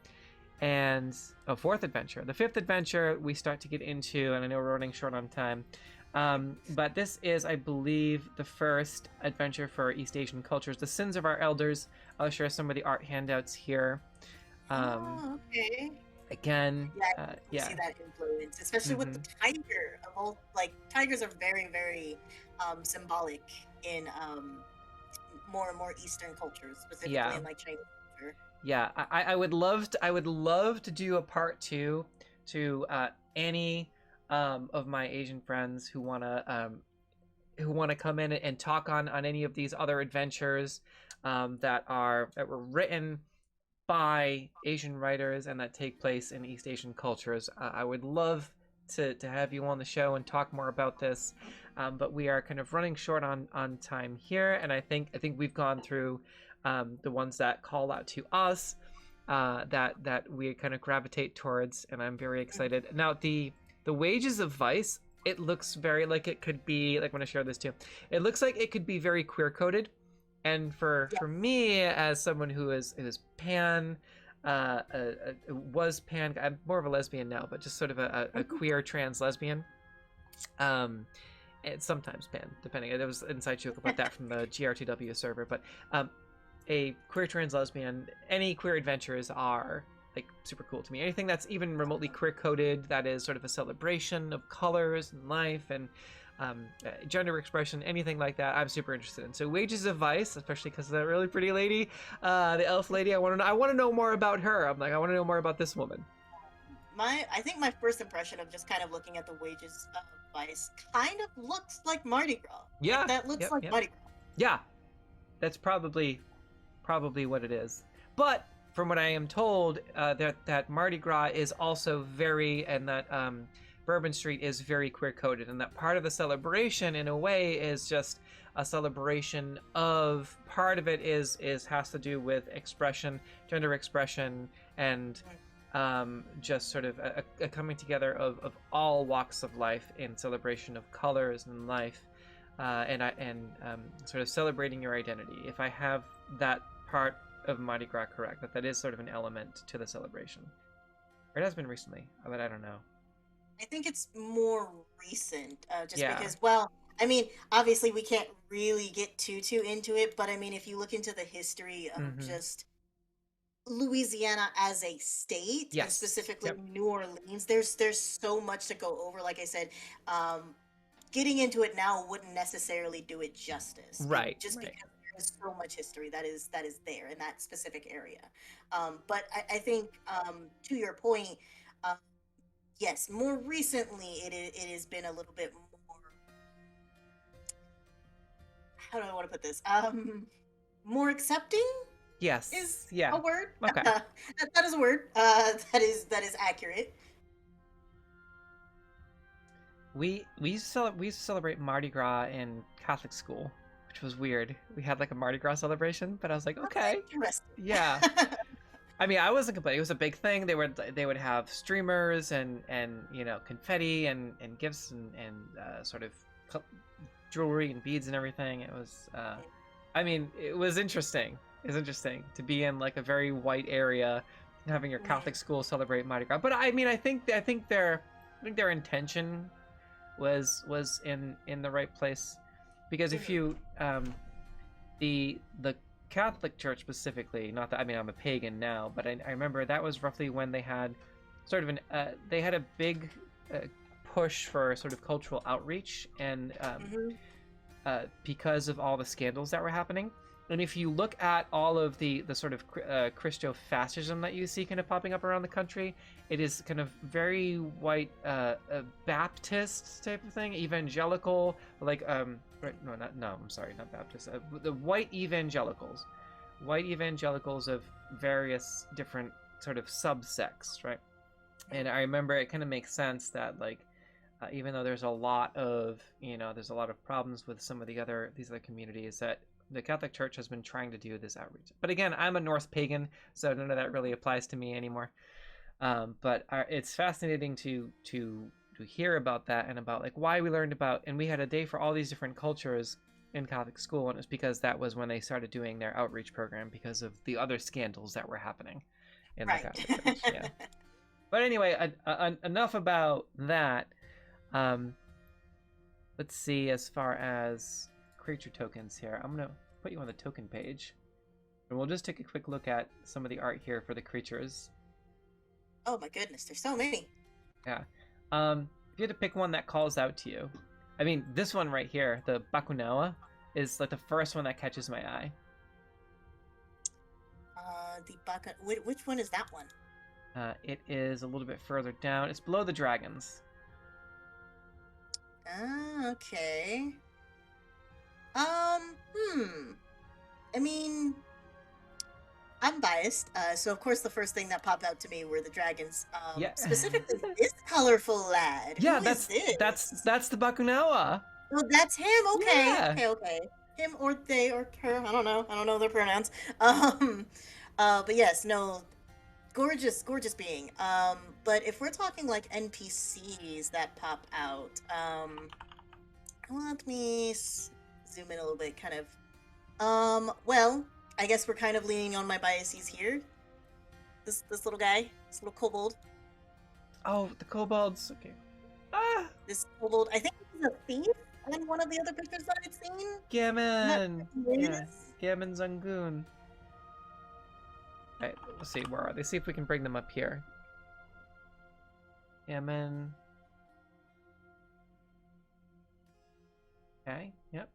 and fourth adventure. The fifth adventure we start to get into, and I know we're running short on time. But this is, I believe, the first adventure for East Asian cultures, The Sins of Our Elders. I'll share some of the art handouts here. Okay. Again, Yeah, I can see that influence, especially with the Mhm. tiger. Of all, like, tigers are very symbolic in more and more Eastern cultures, specifically Yeah, in like Chinese culture. yeah. I would love to do a part two to any of my Asian friends who wanna come in and talk on any of these other adventures that were written by Asian writers and that take place in East Asian cultures. I would love to have you on the show and talk more about this, but we are kind of running short on time here, and I think we've gone through the ones that call out to us, that we kind of gravitate towards, and I'm very excited. Now the Wages of Vice. It looks very like it could be like when I share this too. It looks like it could be very queer coded, And for me, as someone who is pan, was pan, I'm more of a lesbian now, but just sort of a queer trans lesbian. And sometimes pan, depending. There was an inside joke about that from the GRTW server, but a queer trans lesbian, any queer adventures are like super cool to me. Anything that's even remotely queer coded, that is sort of a celebration of colors and life and gender expression, anything like that, I'm super interested in. So Wages of Vice, especially because of that really pretty lady, the elf lady. I want to know more about her. I'm like, I want to know more about this woman. I think my first impression of just kind of looking at the Wages of Vice kind of looks like Mardi Gras. Yeah, Like, that looks like Mardi Gras. Yeah, that's probably what it is. But from what I am told, that Mardi Gras is also very, and that Bourbon Street is very queer coded, and that part of the celebration, in a way, is just a celebration of, part of it is has to do with expression, gender expression, and just sort of a coming together of all walks of life in celebration of colors and life, and sort of celebrating your identity. If I have that part of Mardi Gras correct, that is sort of an element to the celebration. Or it has been recently, but I don't know. I think it's more recent, just Yeah. because, well, I mean, obviously we can't really get too into it, but I mean, if you look into the history of just Louisiana as a state, and Yes. specifically New Orleans, there's so much to go over. Like I said, getting into it now wouldn't necessarily do it justice. Right. Just because there is so much history that is there in that specific area. But I think, to your point, yes, more recently it has been a little bit more. How do I want to put this? More accepting. Yes. Is a word. Okay. That is a word. That is accurate. We used to celebrate Mardi Gras in Catholic school, which was weird. We had like a Mardi Gras celebration, but I was like, okay, yeah. I mean, I wasn't complaining. It was a big thing. They would have streamers and confetti and gifts and sort of jewelry and beads and everything. It was, I mean, it was interesting. It was interesting to be in like a very white area, having your Catholic school celebrate Mardi Gras. But I mean, I think their intention was in the right place, because if you the Catholic Church specifically, not that, I mean, I'm a pagan now, but I remember that was roughly when they had sort of they had a big push for sort of cultural outreach, and because of all the scandals that were happening. And if you look at all of the sort of Christo-fascism that you see kind of popping up around the country, it is kind of very white Baptist type of thing, evangelical, like I'm sorry, not Baptist, the white evangelicals of various different sort of subsects, right? And I remember it kind of makes sense that, like, even though there's a lot of problems with some of these other communities, that the Catholic Church has been trying to do this outreach. But again, I'm a Norse pagan, so none of that really applies to me anymore. But it's fascinating to hear about that, and about like why we learned about, and we had a day for all these different cultures in Catholic school, and it was because that was when they started doing their outreach program, because of the other scandals that were happening in the Catholic Church. Yeah. But anyway, enough about that. Let's see, as far as creature tokens here, I'm gonna put you on the token page, and we'll just take a quick look at some of the art here for the creatures. Oh my goodness, there's so many. Yeah. If you had to pick one that calls out to you, I mean, this one right here, the Bakunawa, is like the first one that catches my eye. Which one is that one? It is a little bit further down. It's below the dragons. Okay. I mean, I'm biased, so of course the first thing that popped out to me were the dragons. Yeah. Specifically this colorful lad. Yeah, Who that's this? that's the Bakunawa. Oh, that's him. Okay. Yeah. Okay. Him or they or her. I don't know their pronouns. But yes, no, gorgeous being. But if we're talking like NPCs that pop out, let me zoom in a little bit, kind of Well, I guess we're kind of leaning on my biases here. This little guy, this little kobold, Oh, the kobolds. Okay. Ah, this kobold. I think he's a thief on one of the other pictures that I've seen. I'm not Gammon. sure who it Yeah, is. Gammon Zangoon. Alright, let's see, where are they? See if we can bring them up here. Gammon. Okay, yep.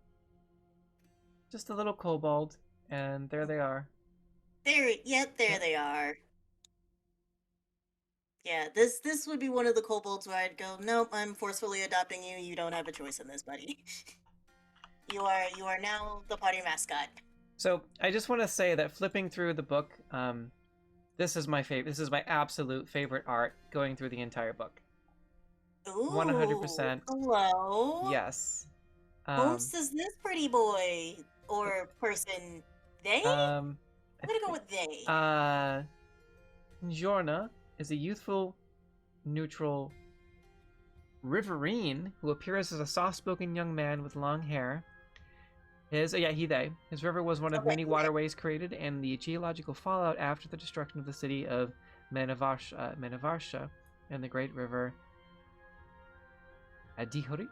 Just a little kobold, and there they are. There Yep. they are. Yeah, this would be one of the kobolds where I'd go, nope, I'm forcefully adopting you. You don't have a choice in this, buddy. You are now the party mascot. So I just want to say that flipping through the book, this is my favorite. This is my absolute favorite art going through the entire book. Ooh, 100%. hello. Yes. Whomst is this pretty boy or person? They? I'm gonna go with they. Njorna is a youthful, neutral riverine who appears as a soft-spoken young man with long hair. His river was one of many waterways created in the geological fallout after the destruction of the city of Menavarsha and the great river Adihorit.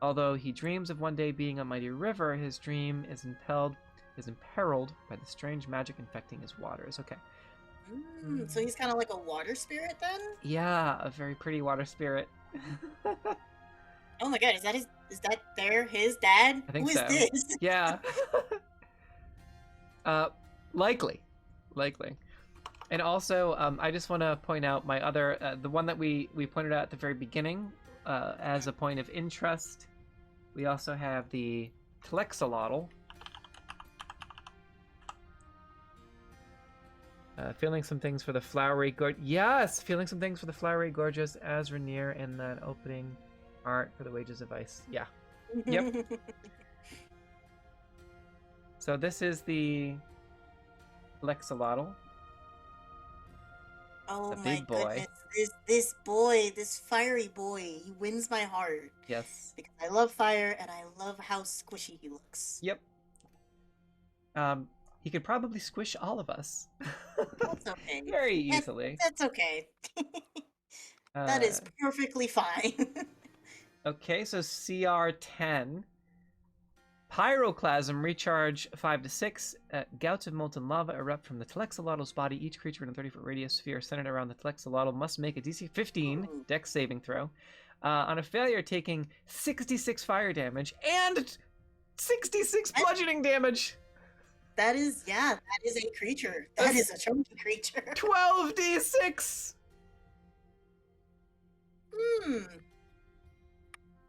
Although he dreams of one day being a mighty river, his dream is imperiled by the strange magic infecting his waters. Okay. So he's kind of like a water spirit then? Yeah, a very pretty water spirit. Oh my god, his dad? I think Who is so. this? Yeah. Likely. And also, I just want to point out my other, the one that we pointed out at the very beginning as a point of interest. We also have the Tlexolotl. Feeling some things for the flowery Yes! Feeling some things for the flowery gorgeous as Rainier in that opening art for the Wages of Ice. Yeah. Yep. So this is the Tlexolotl. Oh the my big boy. goodness. This fiery boy, he wins my heart. Yes. Because I love fire and I love how squishy he looks. Yep. He could probably squish all of us. That's okay. Very easily. That's okay. That is perfectly fine. Okay, so CR10. Pyroclasm, recharge 5 to 6. Gouts of molten lava erupt from the Tlexolotl's body. Each creature in a 30-foot radius sphere centered around the Tlexolotl must make a DC 15 Dex saving throw. On a failure, taking 66 fire damage and 66 bludgeoning damage. That is a creature. That is a chunky creature. 12d6.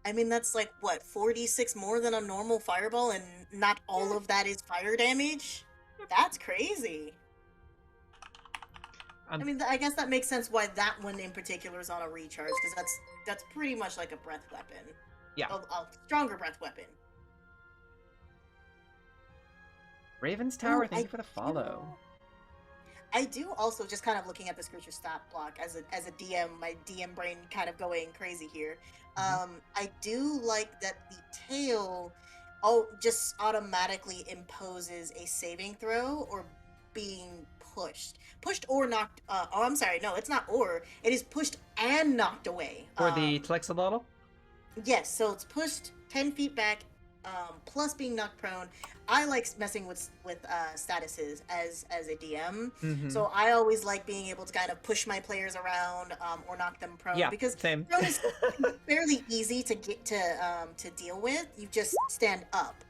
I mean, that's like, what, 4d6 more than a normal fireball, and not all of that is fire damage? That's crazy. I mean, I guess that makes sense why that one in particular is on a recharge, because that's pretty much like a breath weapon. Yeah. A stronger breath weapon. Raven's Tower, thank you for the follow. I do also, just kind of looking at this creature stat block as a DM, my DM brain kind of going crazy here. I do like that the tail just automatically imposes a saving throw or being pushed or knocked. I'm sorry, no, it's not or. It is pushed and knocked away. For the Tlexolotl? Yes, so it's pushed 10 feet back, plus being knocked prone. I like messing with statuses as a DM, so I always like being able to kind of push my players around or knock them prone, because same. prone is fairly easy to get to deal with. You just stand up.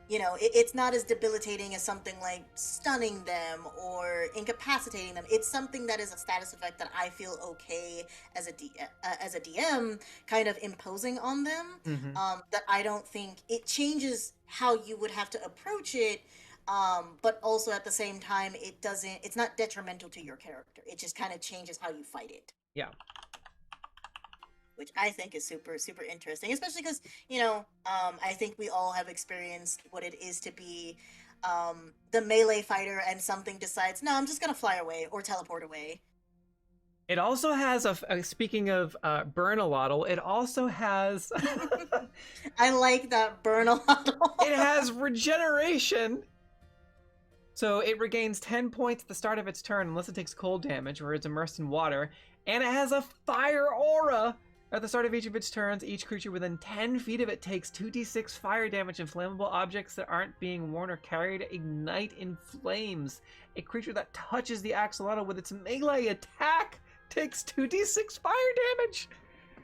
You know, it's not as debilitating as something like stunning them or incapacitating them. It's something that is a status effect that I feel okay as a DM kind of imposing on them. That I don't think it changes how you would have to approach it, but also at the same time, it's not detrimental to your character. It just kind of changes how you fight it. Yeah. Which I think is super, super interesting, especially because, you know, I think we all have experienced what it is to be the melee fighter and something decides, no, I'm just going to fly away or teleport away. It also has speaking of burn-a-lotl, it also has I like that burn a lot. it has regeneration. So it regains 10 points at the start of its turn unless it takes cold damage where it's immersed in water, and it has a fire aura. At the start of each of its turns, each creature within 10 feet of it takes 2d6 fire damage, and flammable objects that aren't being worn or carried ignite in flames. A creature that touches the axolotl with its melee attack takes 2d6 fire damage.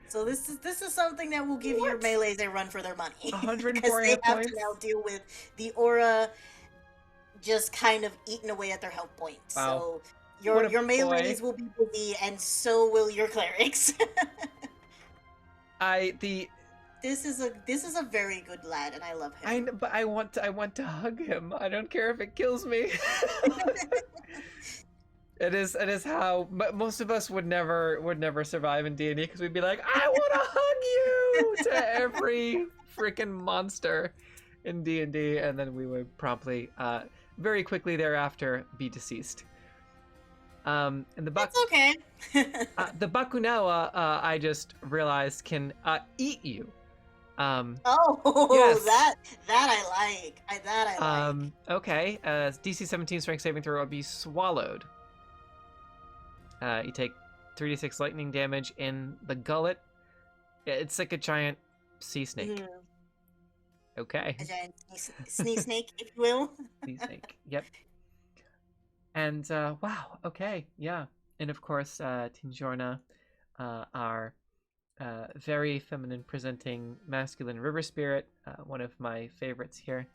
So this is something that will give your melees a run for their money. 104 because they hit have points. to now deal with the aura just kind of eating away at their health points. Wow. So your melees will be busy, and so will your clerics. This is a very good lad, and I love him. But I want to hug him. I don't care if it kills me. It is how most of us would never survive in D&D, because we'd be like, I want to hug you to every freaking monster in D&D, and then we would promptly, very quickly thereafter, be deceased. And That's okay. the Bakunawa, I just realized, can eat you. Oh, yes. that I like. Okay. DC 17 strength saving throw would be swallowed. You take 3d6 lightning damage in the gullet. It's like a giant sea snake. Mhm. Okay. A giant snake, if you will. Sea snake. Yep. And wow. Okay. Yeah. And of course, Tinjorna, our very feminine presenting masculine river spirit, one of my favorites here.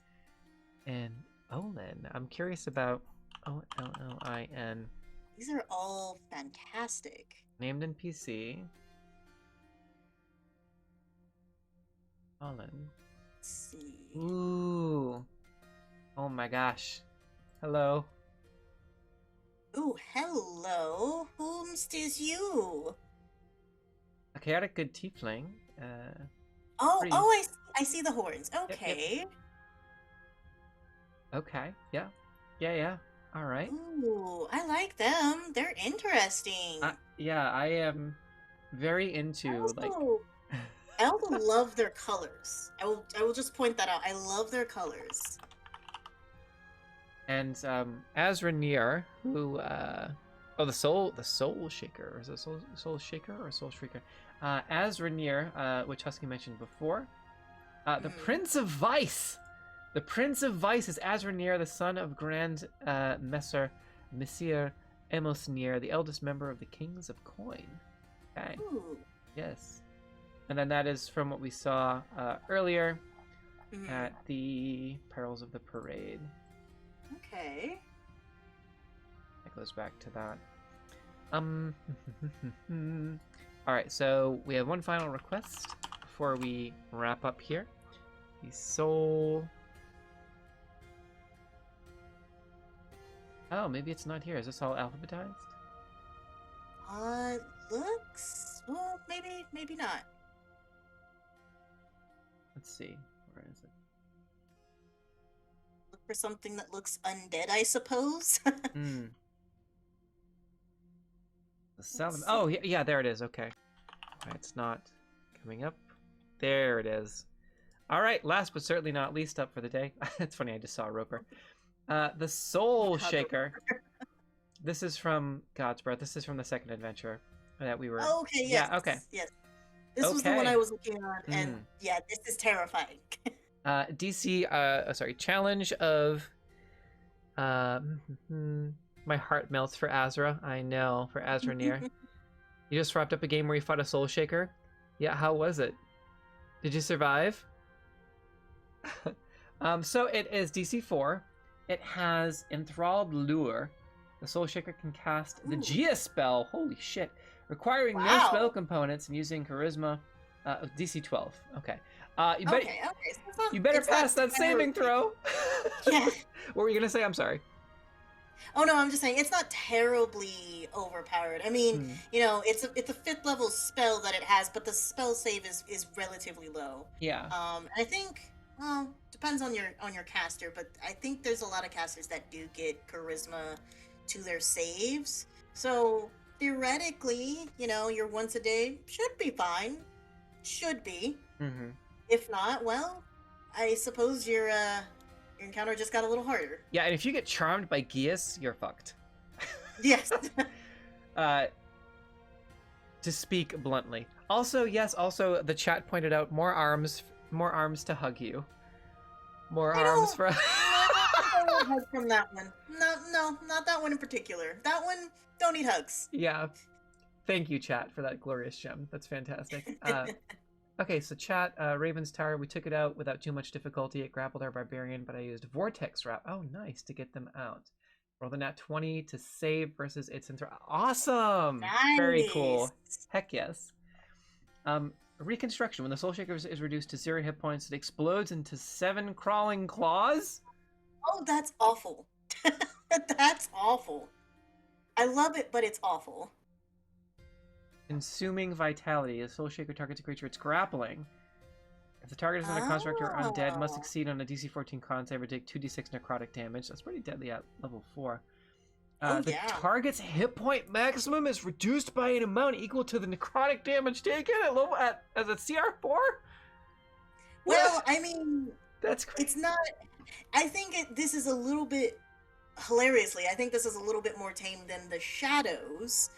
And Olin, I'm curious about Ollin. These are all fantastic. Named NPC. Olin. Let's see. Ooh. Oh my gosh. Hello. Ooh, hello. Whomst you? A chaotic good tiefling. I see the horns. Okay. Yep. Okay. Yeah. Yeah. All right. Ooh, I like them. They're interesting. Yeah, I am very into I also love their colors. I will just point that out. I love their colors. And as Rainier, who the soul shaker, is it soul shaker or soul shrieker? As Rainier, which Husky mentioned before, the Prince of Vice. The Prince of Vice is Azranir, the son of Grand Messer Messir Emosnir, the eldest member of the Kings of Coin. Okay. Ooh. Yes. And then that is from what we saw earlier at the Perils of the Parade. Okay. That goes back to that. All right, so we have one final request before we wrap up here. The soul... Oh, maybe it's not here. Is this all alphabetized? Looks... Well, maybe not. Let's see. Where is it? Look for something that looks undead, I suppose. Oh, yeah, there it is. Okay. It's not coming up. There it is. All right, last but certainly not least up for the day. It's funny, I just saw a Roper. The Soul Shaker. This is from God's Breath. This is from the second adventure that we were... Oh, okay, yes. Yeah, okay. Yes. This was the one I was looking on, and yeah, this is terrifying. Challenge of... my heart melts for Azra. I know, for Azranir. You just wrapped up a game where you fought a Soul Shaker? Yeah, how was it? Did you survive? So it is DC 4. It has Enthralled Lure. The Soul Shaker can cast the Gia spell. Holy shit. Requiring no spell components and using Charisma. DC 12. Okay. You better pass that saving throw. Yeah. What were you going to say? I'm sorry. Oh no, I'm just saying it's not terribly overpowered. I mean, it's a 5th level spell that it has, but the spell save is relatively low. Yeah. I think, well, depends on your caster, but I think there's a lot of casters that do get charisma to their saves. So theoretically, your once a day should be fine. Should be. Mm-hmm. If not, well, I suppose your encounter just got a little harder. Yeah, and if you get charmed by Geas, you're fucked. Yes. To speak bluntly. Also, yes, also the chat pointed out more arms to hug you. More arms for. No, I don't hug from that one. No, not that one in particular. That one don't need hugs. Yeah. Thank you, chat, for that glorious gem. That's fantastic. Okay, so chat, Raven's Tower, we took it out without too much difficulty. It grappled our barbarian, but I used Vortex Wrap. Oh, nice, to get them out. Roll the nat 20 to save versus its awesome. Nice. Very cool. Heck yes. Reconstruction. When the Soul Shaker is reduced to 0 hit points, it explodes into 7 crawling claws. Oh, that's awful. That's awful. I love it, but it's awful. Consuming Vitality. A Soul Shaker targets a creature it's grappling. If the target is not a construct or undead, must succeed on a DC 14 con save or take 2d6 necrotic damage. That's pretty deadly at level 4. The target's hit point maximum is reduced by an amount equal to the necrotic damage taken as a CR4? Well, I mean, that's crazy. It's not. I think this is a little bit hilariously. I think this is a little bit more tame than the Shadows,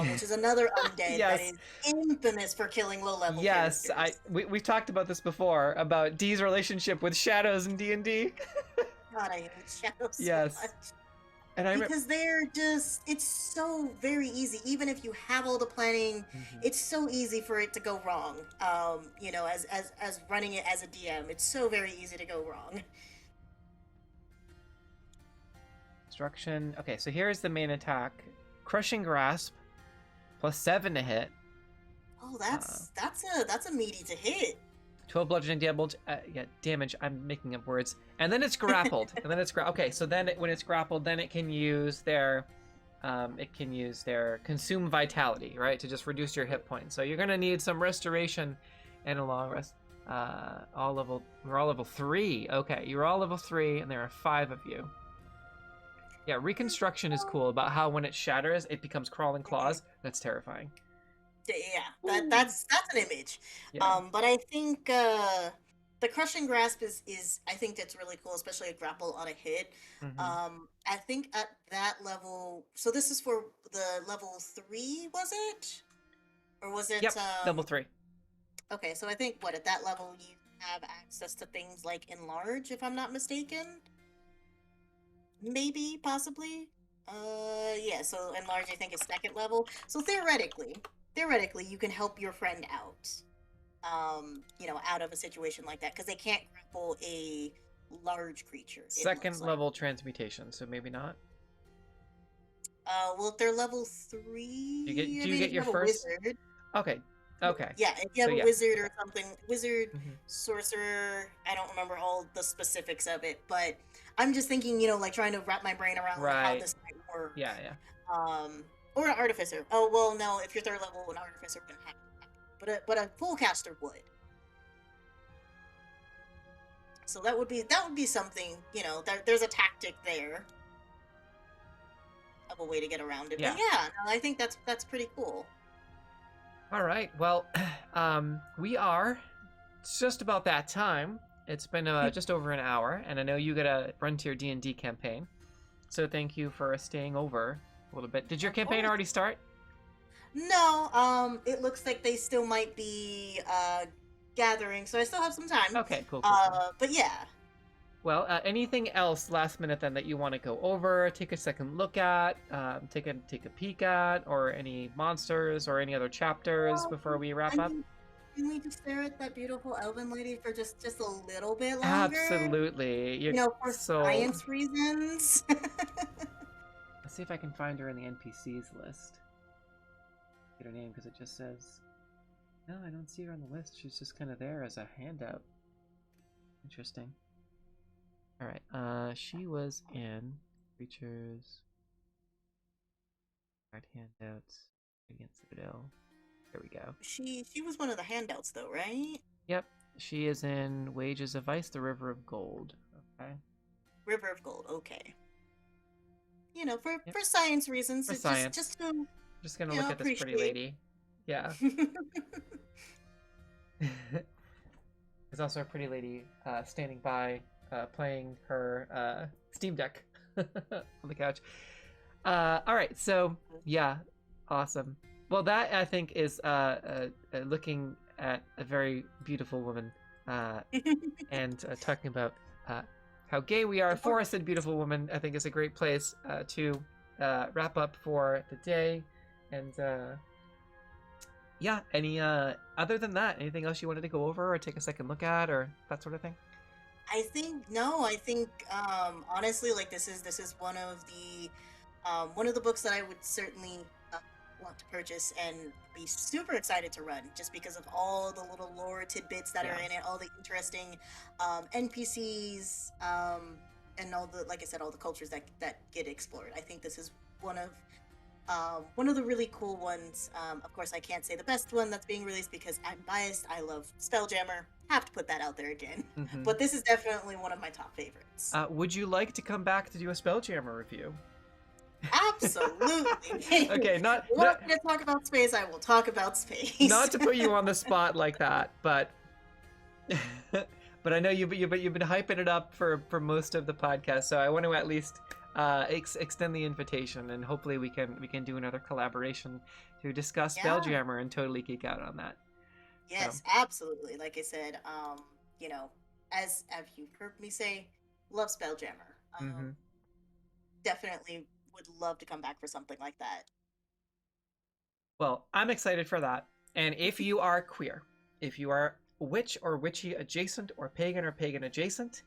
which is another undead that is infamous for killing low-level characters. We've talked about this before, about Dee's relationship with Shadows in D&D. God, I hate Shadows so much. And because they're just, it's so very easy. Even if you have all the planning, it's so easy for it to go wrong. As running it as a DM, it's so very easy to go wrong. Destruction. Okay, so here's the main attack. Crushing Grasp, +7 to hit. Oh, that's a meaty to hit. 12 bludgeoning damage. I'm making up words. And then it's grappled. Okay, so then when it's grappled, then it can use their consume vitality, right, to just reduce your hit points. So you're gonna need some restoration and a long rest. We're all level 3. Okay, you're all level 3, and there are 5 of you. Yeah, reconstruction is cool about how when it shatters, it becomes crawling claws. That's terrifying. Yeah, that's an image. Yeah. But I think the crushing grasp is I think that's really cool, especially a grapple on a hit. I think at that level, so this is for the level 3, was it? Or was it level 3. Okay, so I think at that level you have access to things like enlarge, if I'm not mistaken. Maybe, possibly. Yeah, so enlarge I think is 2nd level. So theoretically you can help your friend out. Out of a situation like that, because they can't grapple a large creature. 2nd level transmutation, so maybe not. Well, if they're level 3, do you get your first wizard. Okay. Yeah, if you have a wizard or something, wizard, sorcerer, I don't remember all the specifics of it, but I'm just thinking, like trying to wrap my brain around how this might work. Yeah. Or an artificer. Oh well, no, if you're 3rd level, an artificer wouldn't have it, but a full caster would. So that would be something, there's a tactic there of a way to get around it. Yeah. But yeah, no, I think that's pretty cool. All right. Well, it's just about that time. It's been just over an hour, and I know you gotta run to your D&D campaign. So thank you for staying over a little bit. Did your campaign already start? No, it looks like they still might be gathering, so I still have some time. Okay, cool. But yeah. Well, anything else last minute then that you want to go over, take a second look at, take a peek at, or any monsters or any other chapters before we wrap up? Can we just stare at that beautiful elven lady for just a little bit longer? Absolutely. For science reasons. Let's see if I can find her in the NPCs list. Get her name, because it just says... No, I don't see her on the list. She's just kind of there as a handout. Interesting. Alright, she was in Creatures... Art handouts, Radiant Citadel. There we go. She was one of the handouts, though, right? Yep. She is in Wages of Ice, the River of Gold. Okay. River of Gold, okay. For science reasons. For science. Just to just gonna look at this pretty lady. Yeah. There's also a pretty lady standing by, playing her Steam Deck on the couch. All right, so yeah, awesome. Well, that I think is looking at a very beautiful woman and talking about how gay we are for said beautiful woman. I think is a great place to wrap up for the day. And yeah, any other than that, anything else you wanted to go over or take a second look at or that sort of thing? I think no. I think honestly, like this is one of the books that I would certainly want to purchase and be super excited to run, just because of all the little lore tidbits that are in it, all the interesting NPCs, and all the, like I said, all the cultures that get explored. I think this is one of the really cool ones. Of course, I can't say the best one that's being released because I'm biased. I love Spelljammer. Have to put that out there again. Mm-hmm. But this is definitely one of my top favorites. Would you like to come back to do a Spelljammer review? Absolutely. Okay, you want me to talk about space, I will talk about space. Not to put you on the spot like that, but but I know you've been hyping it up for most of the podcast, so I want to at least extend the invitation, and hopefully we can do another collaboration to discuss Spelljammer and totally geek out on that. Yes, absolutely. Like I said, you know, as you've heard me say, love Spelljammer. Definitely would love to come back for something like that. Well, I'm excited for that. And if you are queer, if you are witch or witchy adjacent or pagan adjacent,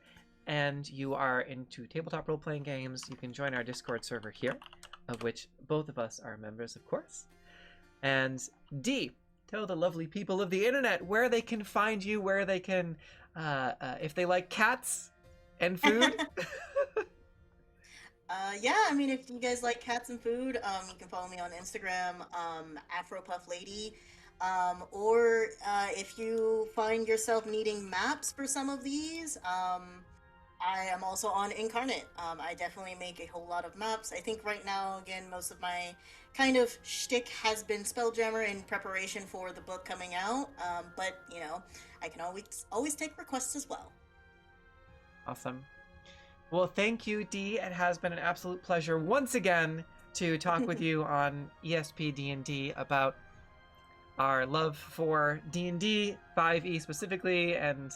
and you are into tabletop role-playing games, you can join our Discord server here, of which both of us are members, of course. And Dee, tell the lovely people of the internet where they can find you, where they can, if they like cats and food. Yeah, I mean, if you guys like cats and food, you can follow me on Instagram, AfroPuffLady. Or if you find yourself needing maps for some of these, I am also on Incarnate. I definitely make a whole lot of maps. I think right now, again, most of my kind of shtick has been Spelljammer in preparation for the book coming out. But, you know, I can always take requests as well. Awesome. Well, thank you, Dee. It has been an absolute pleasure once again to talk with you on ESPDND about our love for D&D, 5e specifically, and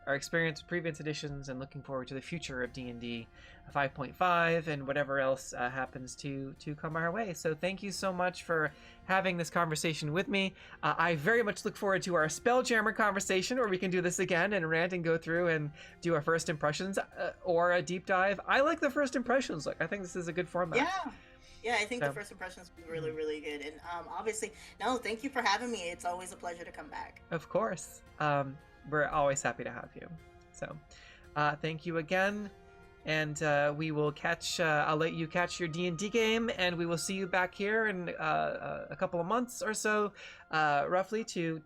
our experience with previous editions, and looking forward to the future of D&D 5.5 and whatever else happens to come our way. So thank you so much for having this conversation with me. I very much look forward to our Spelljammer conversation, where we can do this again and rant and go through and do our first impressions or a deep dive. I like the first impressions. Look, I think this is a good format. Yeah, I think the first impressions were really, really good. And obviously, no, thank you for having me. It's always a pleasure to come back. Of course. We're always happy to have you. So thank you again. And we will catch, I'll let you catch your D&D game, and we will see you back here in a couple of months or so, roughly, to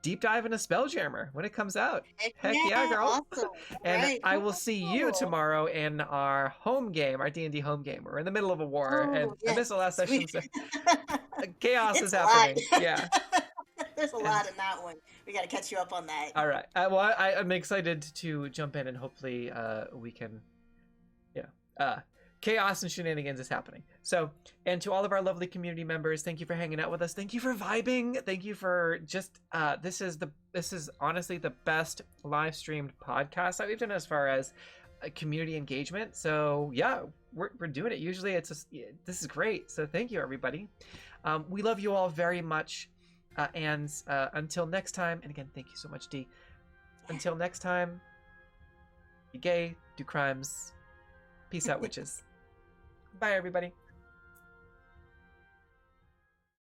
deep dive into Spelljammer when it comes out. Heck yeah, girl. Awesome. And right, I will see you tomorrow in our home game, our D&D home game. We're in the middle of a war, and I missed the last session, so chaos is happening. Yeah. There's a lot in that one. We got to catch you up on that. All right. Well, I'm excited to jump in, and hopefully we can... chaos and shenanigans is happening. So, and to all of our lovely community members, thank you for hanging out with us. Thank you for vibing. Thank you for just this is honestly the best live streamed podcast that we've done as far as community engagement. So yeah, we're doing it. Usually it's just, this is great. So thank you, everybody. We love you all very much. And until next time, and again, thank you so much, Dee. Until next time, be gay, do crimes. Peace out, witches. Bye, everybody.